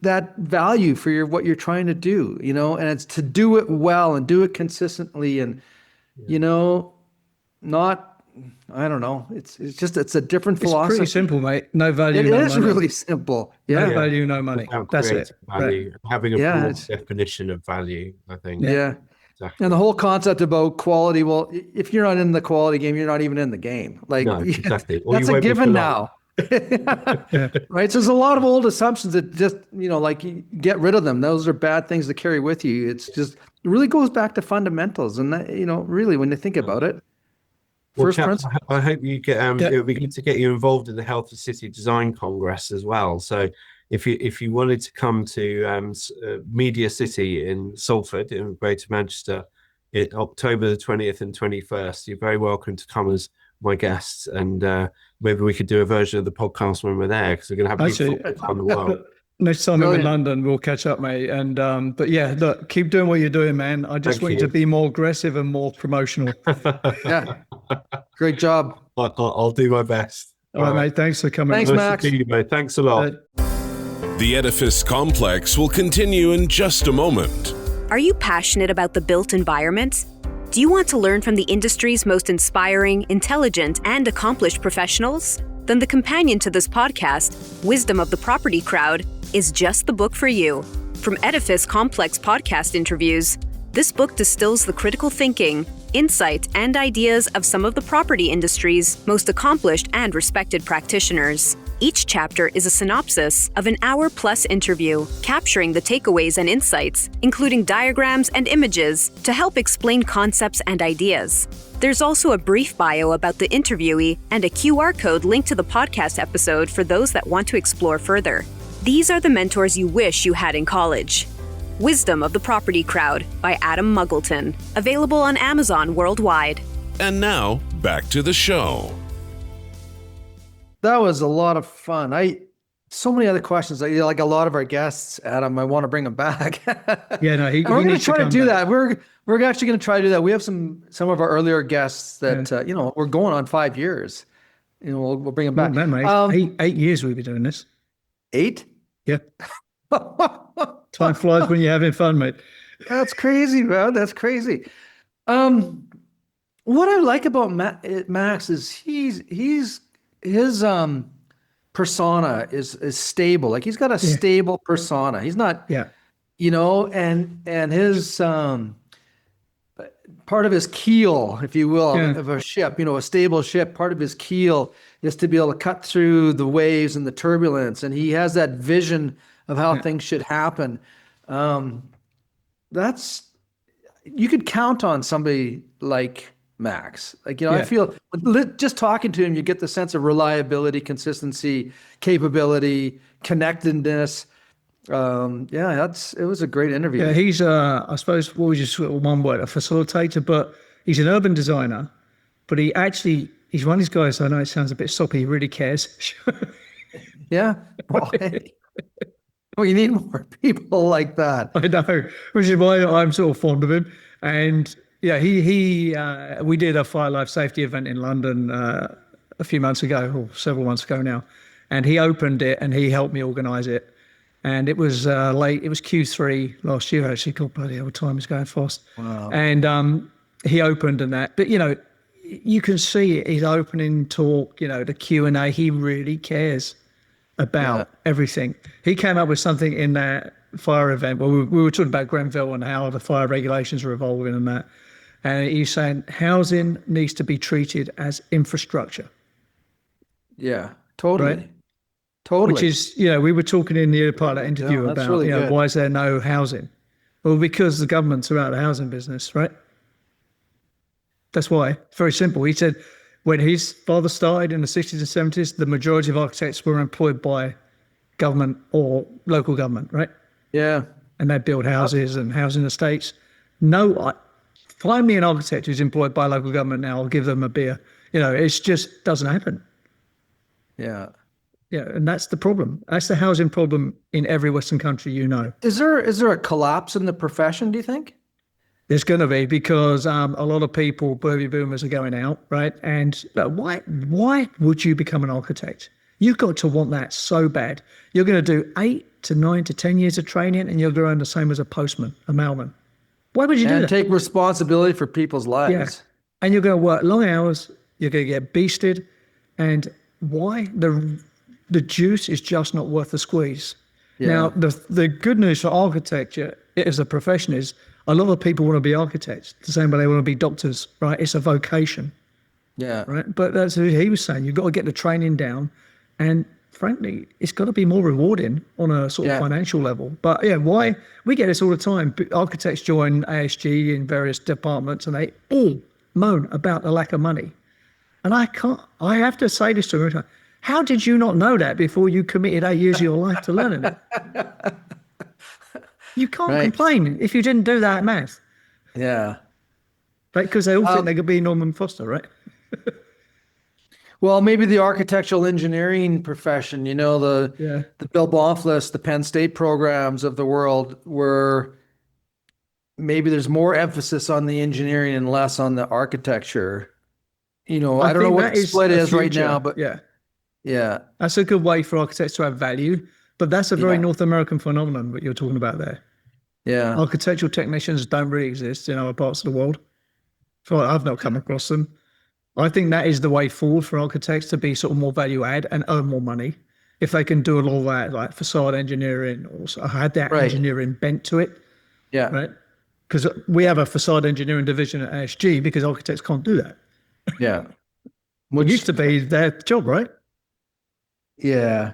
that value for what you're trying to do, you know, and it's to do it well and do it consistently, and you know, I don't know. It's a different philosophy. It's pretty simple, mate. No value, no money. It is really simple. Yeah. No value, no money. That's it. Value. Right. Having a broad definition of value, I think. Yeah. Exactly. And the whole concept about quality, well, if you're not in the quality game, you're not even in the game. Like, no, exactly. That's a given now. Right. So there's a lot of old assumptions that just, you know, like, you get rid of them. Those are bad things to carry with you. It's just, it really goes back to fundamentals. And that, you know, really, when you think about it, well, chaps, I hope you get, it would be good to get you involved in the Health of City Design Congress as well. So if you wanted to come to Media City in Salford in Greater Manchester in October the 20th and 21st, you're very welcome to come as my guests, and maybe we could do a version of the podcast when we're there, because we're going to have people around the world. Next time I'm in London, we'll catch up, mate. And but yeah, look, keep doing what you're doing, man. I just want you to be more aggressive and more promotional. Yeah, great job. I'll do my best. All right, mate. Thanks for coming. Thanks, Max. To see you, mate. Thanks a lot. The Edifice Complex will continue in just a moment. Are you passionate about the built environment? Do you want to learn from the industry's most inspiring, intelligent, and accomplished professionals? Then the companion to this podcast, Wisdom of the Property Crowd, is just the book for you. From Edifice Complex podcast interviews, this book distills the critical thinking, insight, and ideas of some of the property industry's most accomplished and respected practitioners. Each chapter is a synopsis of an hour-plus interview, capturing the takeaways and insights, including diagrams and images, to help explain concepts and ideas. There's also a brief bio about the interviewee and a QR code linked to the podcast episode for those that want to explore further. These are the mentors you wish you had in college. Wisdom of the Property Crowd by Adam Muggleton. Available on Amazon worldwide. And now, back to the show. That was a lot of fun. So many other questions. Like a lot of our guests, Adam, I want to bring them back. Yeah, no, and we're going to try to do that. We're actually going to try to do that. We have some of our earlier guests that we're going on 5 years. We'll bring them back. Man, mate, 8 years we've been doing this. 8? Yeah. Time flies when you're having fun, mate. That's crazy, man. That's crazy. What I like about Max is his persona is stable. Like he's got a stable persona. He's not, and his part of his keel, if you will, of a ship, a stable ship, part of his keel is to be able to cut through the waves and the turbulence. And he has that vision of how things should happen. You could count on somebody like Max. I feel just talking to him, you get the sense of reliability, consistency, capability, connectedness. It was a great interview. Yeah, he's I suppose what was just one word, a facilitator, but he's an urban designer, but he's one of these guys, I know it sounds a bit soppy, he really cares. Yeah. Well, you need more people like that. I know, which is why I'm sort of fond of him. And yeah, we did a fire life safety event in London a few months ago, or several months ago now, and he opened it and he helped me organise it. And it was late. It was Q3 last year, actually. God, bloody hell, time is going fast. Wow. And he opened and that. But, you can see his opening talk, the Q&A. He really cares about everything. He came up with something in that fire event where we were talking about Grenfell and how the fire regulations are evolving and that. And he's saying housing needs to be treated as infrastructure. Yeah, totally. Right? Totally. Which is, we were talking in the other part of that interview about, really why is there no housing? Well, because the government's are out of the housing business, right? That's why. Very simple. He said when his father started in the 60s and 70s, the majority of architects were employed by government or local government, right? Yeah. And they build houses and housing estates. Find me an architect who's employed by local government now, I'll give them a beer. It just doesn't happen. Yeah. Yeah, and that's the problem. That's the housing problem in every Western country, Is there a collapse in the profession, do you think? There's going to be, because a lot of people, baby boomers, are going out, right? And why would you become an architect? You've got to want that so bad. You're going to do 8 to 9 to 10 years of training and you're going to earn the same as a postman, a mailman. Why would you do that? And take responsibility for people's lives. Yeah. And you're going to work long hours. You're going to get beasted. And why? The juice is just not worth the squeeze. Yeah. Now, the good news for architecture as a profession is a lot of people want to be architects, the same way they want to be doctors, right? It's a vocation. Yeah. Right. But that's what he was saying. You've got to get the training down. And frankly, it's got to be more rewarding on a sort of financial level. But why? We get this all the time. Architects join ASG in various departments and they all moan about the lack of money. And I have to say this to them. How did you not know that before you committed 8 years of your life to learning it? You can't complain if you didn't do that math. Yeah. Right, because they all think they could be Norman Foster, right? Well, maybe the architectural engineering profession, the Bill Bonfils, the Penn State programs of the world, where maybe there's more emphasis on the engineering and less on the architecture. I don't know what the split is right now, but yeah, that's a good way for architects to have value. But that's a very North American phenomenon, what you're talking about there. Yeah. Architectural technicians don't really exist in other parts of the world. I've not come across them. I think that is the way forward for architects, to be sort of more value add and earn more money. If they can do a lot of that, like facade engineering, or had that engineering bent to it. Yeah. Right. Because we have a facade engineering division at ASG because architects can't do that. Yeah. Which used to be their job, right? Yeah.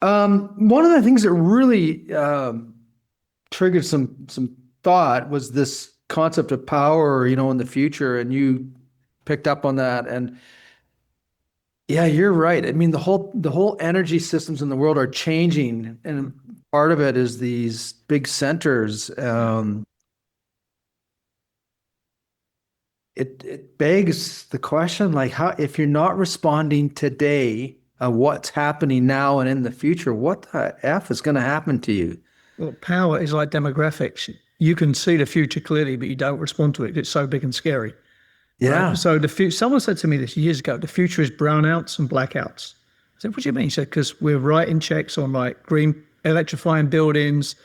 One of the things that really triggered some thought was this concept of power, in the future, and you picked up on that. And yeah, you're right. I mean, the whole energy systems in the world are changing, and part of it is these big centers. It begs the question, like, how, if you're not responding today of what's happening now and in the future, what the F is going to happen to you? Well, power is like demographics. You can see the future clearly, but you don't respond to it. It's so big and scary. Yeah. Right? So someone said to me this years ago, the future is brownouts and blackouts. I said, what do you mean? He said, because we're writing checks on like green electrifying buildings.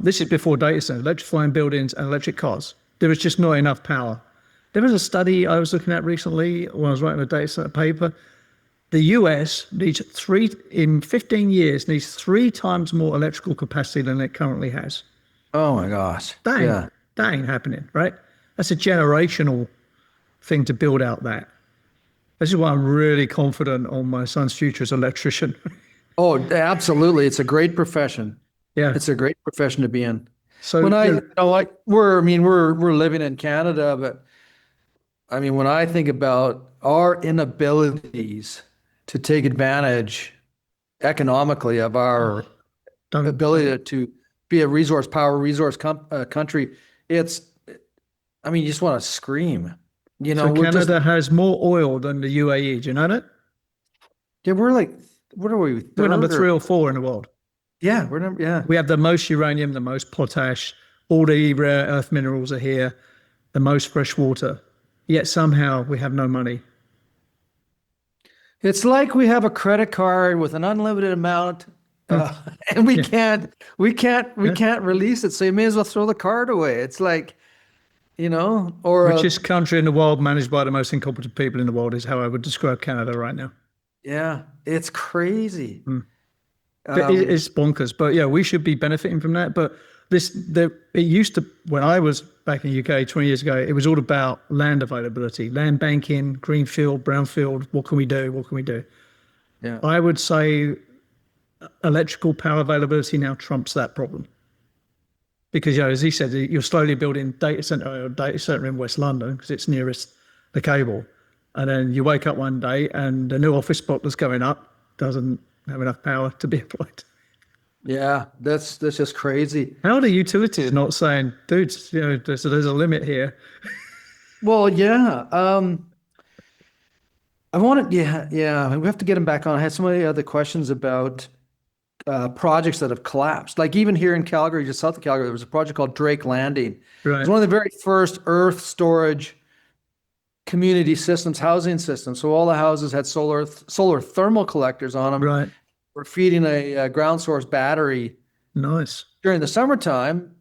This is before data centers, electrifying buildings and electric cars. There was just not enough power. There was a study I was looking at recently when I was writing a data center paper. The US needs in 15 years, needs 3 times more electrical capacity than it currently has. Oh my gosh. That ain't happening, right? That's a generational thing to build out that. This is why I'm really confident on my son's future as an electrician. Oh, absolutely. It's a great profession. Yeah. It's a great profession to be in. So when we're living in Canada, but I mean, when I think about our inabilities to take advantage economically of our ability to be a resource country, you just want to scream. You know, so Canada has more oil than the UAE. Do you know that? Yeah, we're like, what are we? We're number 3 or 4 in the world. Yeah, We have the most uranium, the most potash, all the rare earth minerals are here, the most fresh water. Yet somehow we have no money. It's like we have a credit card with an unlimited amount, and we can't release it. So you may as well throw the card away. It's like, Richest country in the world managed by the most incompetent people in the world is how I would describe Canada right now. Yeah, it's crazy. It's bonkers, but yeah, we should be benefiting from that. But it used to, when I was back in the UK 20 years ago, it was all about land availability, land banking, greenfield, brownfield. What can we do? What can we do? Yeah, I would say electrical power availability now trumps that problem. Because, as he said, you're slowly building data center in West London because it's nearest the cable. And then you wake up one day and the new office block that's going up doesn't have enough power to be applied. Yeah, that's just crazy. How are the utilities not saying, dudes, there's a limit here? Well, yeah. We have to get him back on. I had so many other questions about projects that have collapsed. Like even here in Calgary, just south of Calgary, there was a project called Drake Landing. Right. It was one of the very first earth storage community systems, housing systems. So all the houses had solar thermal collectors on them. Right. We're feeding a ground source battery. Nice. During the summertime,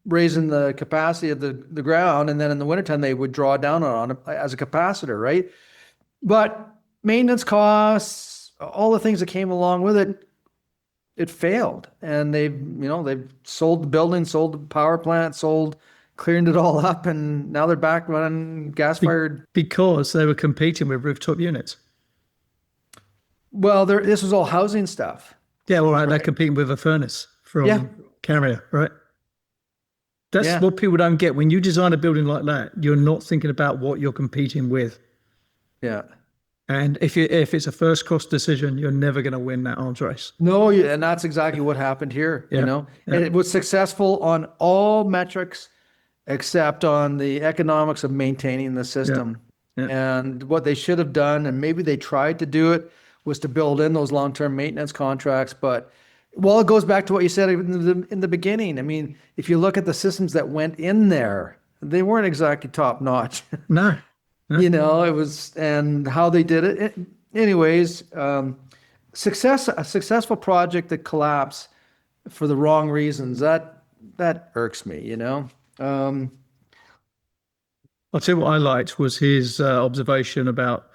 raising the capacity of the ground, and then in the wintertime they would draw down on it as a capacitor, right? But maintenance costs, all the things that came along with it, it failed. And they've sold the building, sold the power plant, cleared it all up, and now they're back running gas-fired. Because they were competing with rooftop units. Well, this was all housing stuff. Yeah, all right. They're competing with a furnace from Carrier, right? That's what people don't get. When you design a building like that, you're not thinking about what you're competing with. Yeah. And if it's a first cost decision, you're never going to win that arms race. No, and that's exactly what happened here. Yeah. And it was successful on all metrics except on the economics of maintaining the system. Yeah. And what they should have done, and maybe they tried to do it, was to build in those long-term maintenance contracts. But it goes back to what you said in the beginning. I mean, if you look at the systems that went in there, they weren't exactly top-notch. No. It was, and how they did it. Anyways, a successful project that collapsed for the wrong reasons, that irks me, I'll tell you what I liked was his observation about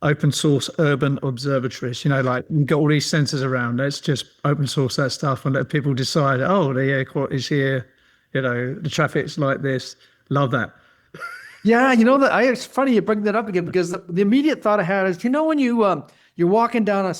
open source urban observatories. Like you've got all these sensors around. Let's just open source that stuff and let people decide, the air quality is here, the traffic's like this. Love that. Yeah, it's funny you bring that up again, because the immediate thought I had is, when you're walking down a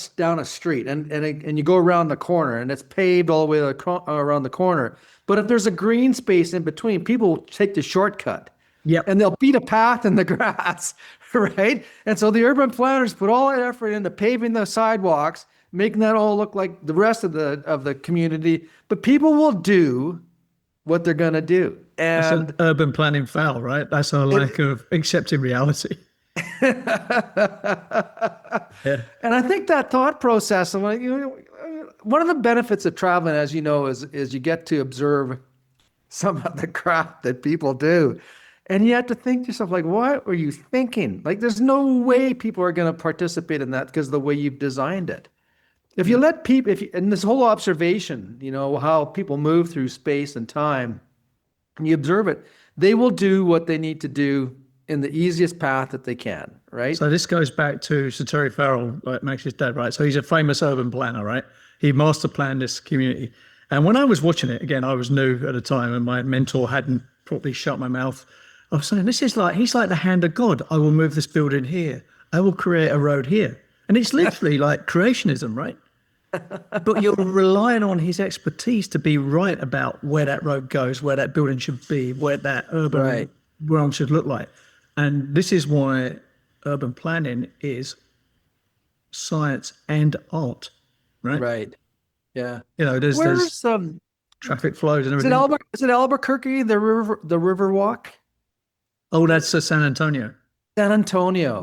street and you go around the corner and it's paved all the way around the corner, but if there's a green space in between, people will take the shortcut. Yep. And they'll beat a path in the grass, right? And so the urban planners put all that effort into paving the sidewalks, making that all look like the rest of the community, but people will do what they're going to do. And that's an urban planning foul, right? That's our lack of accepting reality. And I think that thought process, one of the benefits of traveling, as you know, is you get to observe some of the crap that people do. And you have to think to yourself, like, what were you thinking? Like, there's no way people are going to participate in that because of the way you've designed it. If you let people, and this whole observation, how people move through space and time, and you observe it, they will do what they need to do in the easiest path that they can, right? So this goes back to Sir Terry Farrell, like Max's dad, right? So he's a famous urban planner, right? He master planned this community. And when I was watching it, again, I was new at the time and my mentor hadn't properly shut my mouth. I was saying, he's like the hand of God. I will move this building here. I will create a road here. And it's literally like creationism, right? But you're relying on his expertise to be right about where that road goes, where that building should be, where that urban realm should look like. And this is why urban planning is science and art, right? Right. Yeah. There's traffic flows and everything. Is it Albuquerque, the river walk? Oh, that's San Antonio. San Antonio.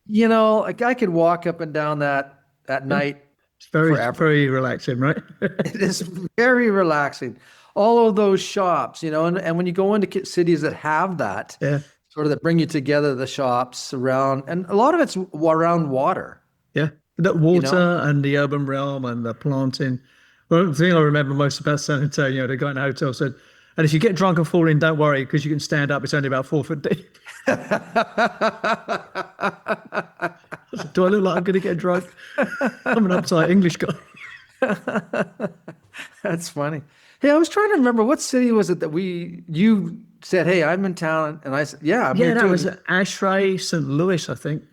Yeah. Like I could walk up and down that at night. It's very relaxing, right? It is very relaxing. All of those shops, and when you go into cities that have that, sort of that bring you together, the shops around, and a lot of it's around water. Yeah, that water and the urban realm and the planting. Well, the thing I remember most about San Antonio, the guy in the hotel said, and if you get drunk and fall in, don't worry, because you can stand up. It's only about 4 foot deep. Do I look like I'm going to get drunk? I'm an uptight English guy. That's funny. Hey, I was trying to remember what city was it that you said, hey, I'm in town. And I said, yeah. That was at Ashray, St. Louis, I think.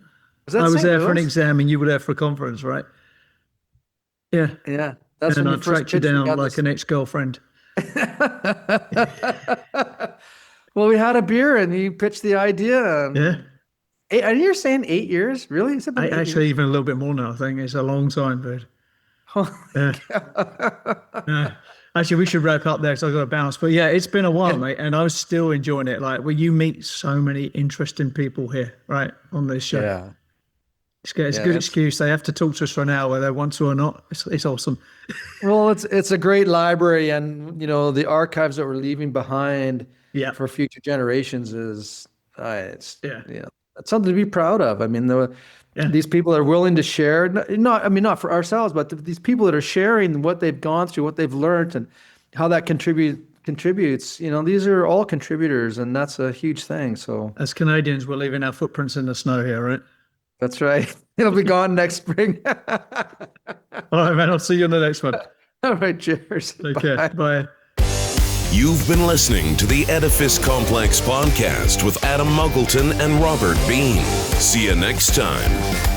I was there for an exam and you were there for a conference, right? Yeah. Yeah. That's when I tracked you down like an ex-girlfriend. Well, we had a beer and he pitched the idea. And and you're saying 8 years? Really? Actually, even a little bit more now, I think. It's a long time, but actually, we should wrap up there because I've got to bounce. But yeah, it's been a while, mate, and I was still enjoying it. Like, you meet so many interesting people here, right, on this show. Yeah. It's a good excuse. They have to talk to us for an hour, whether they want to or not. It's awesome. Well, it's a great library, and the archives that we're leaving behind for future generations is it's something to be proud of. I mean, these people are willing to share. Not for ourselves, but these people that are sharing what they've gone through, what they've learned, and how that contributes. These are all contributors, and that's a huge thing. So, as Canadians, we're leaving our footprints in the snow here, right? That's right. It'll be gone next spring. All right, man. I'll see you on the next one. All right. Cheers. Take care. Bye. You've been listening to the Edifice Complex podcast with Adam Muggleton and Robert Bean. See you next time.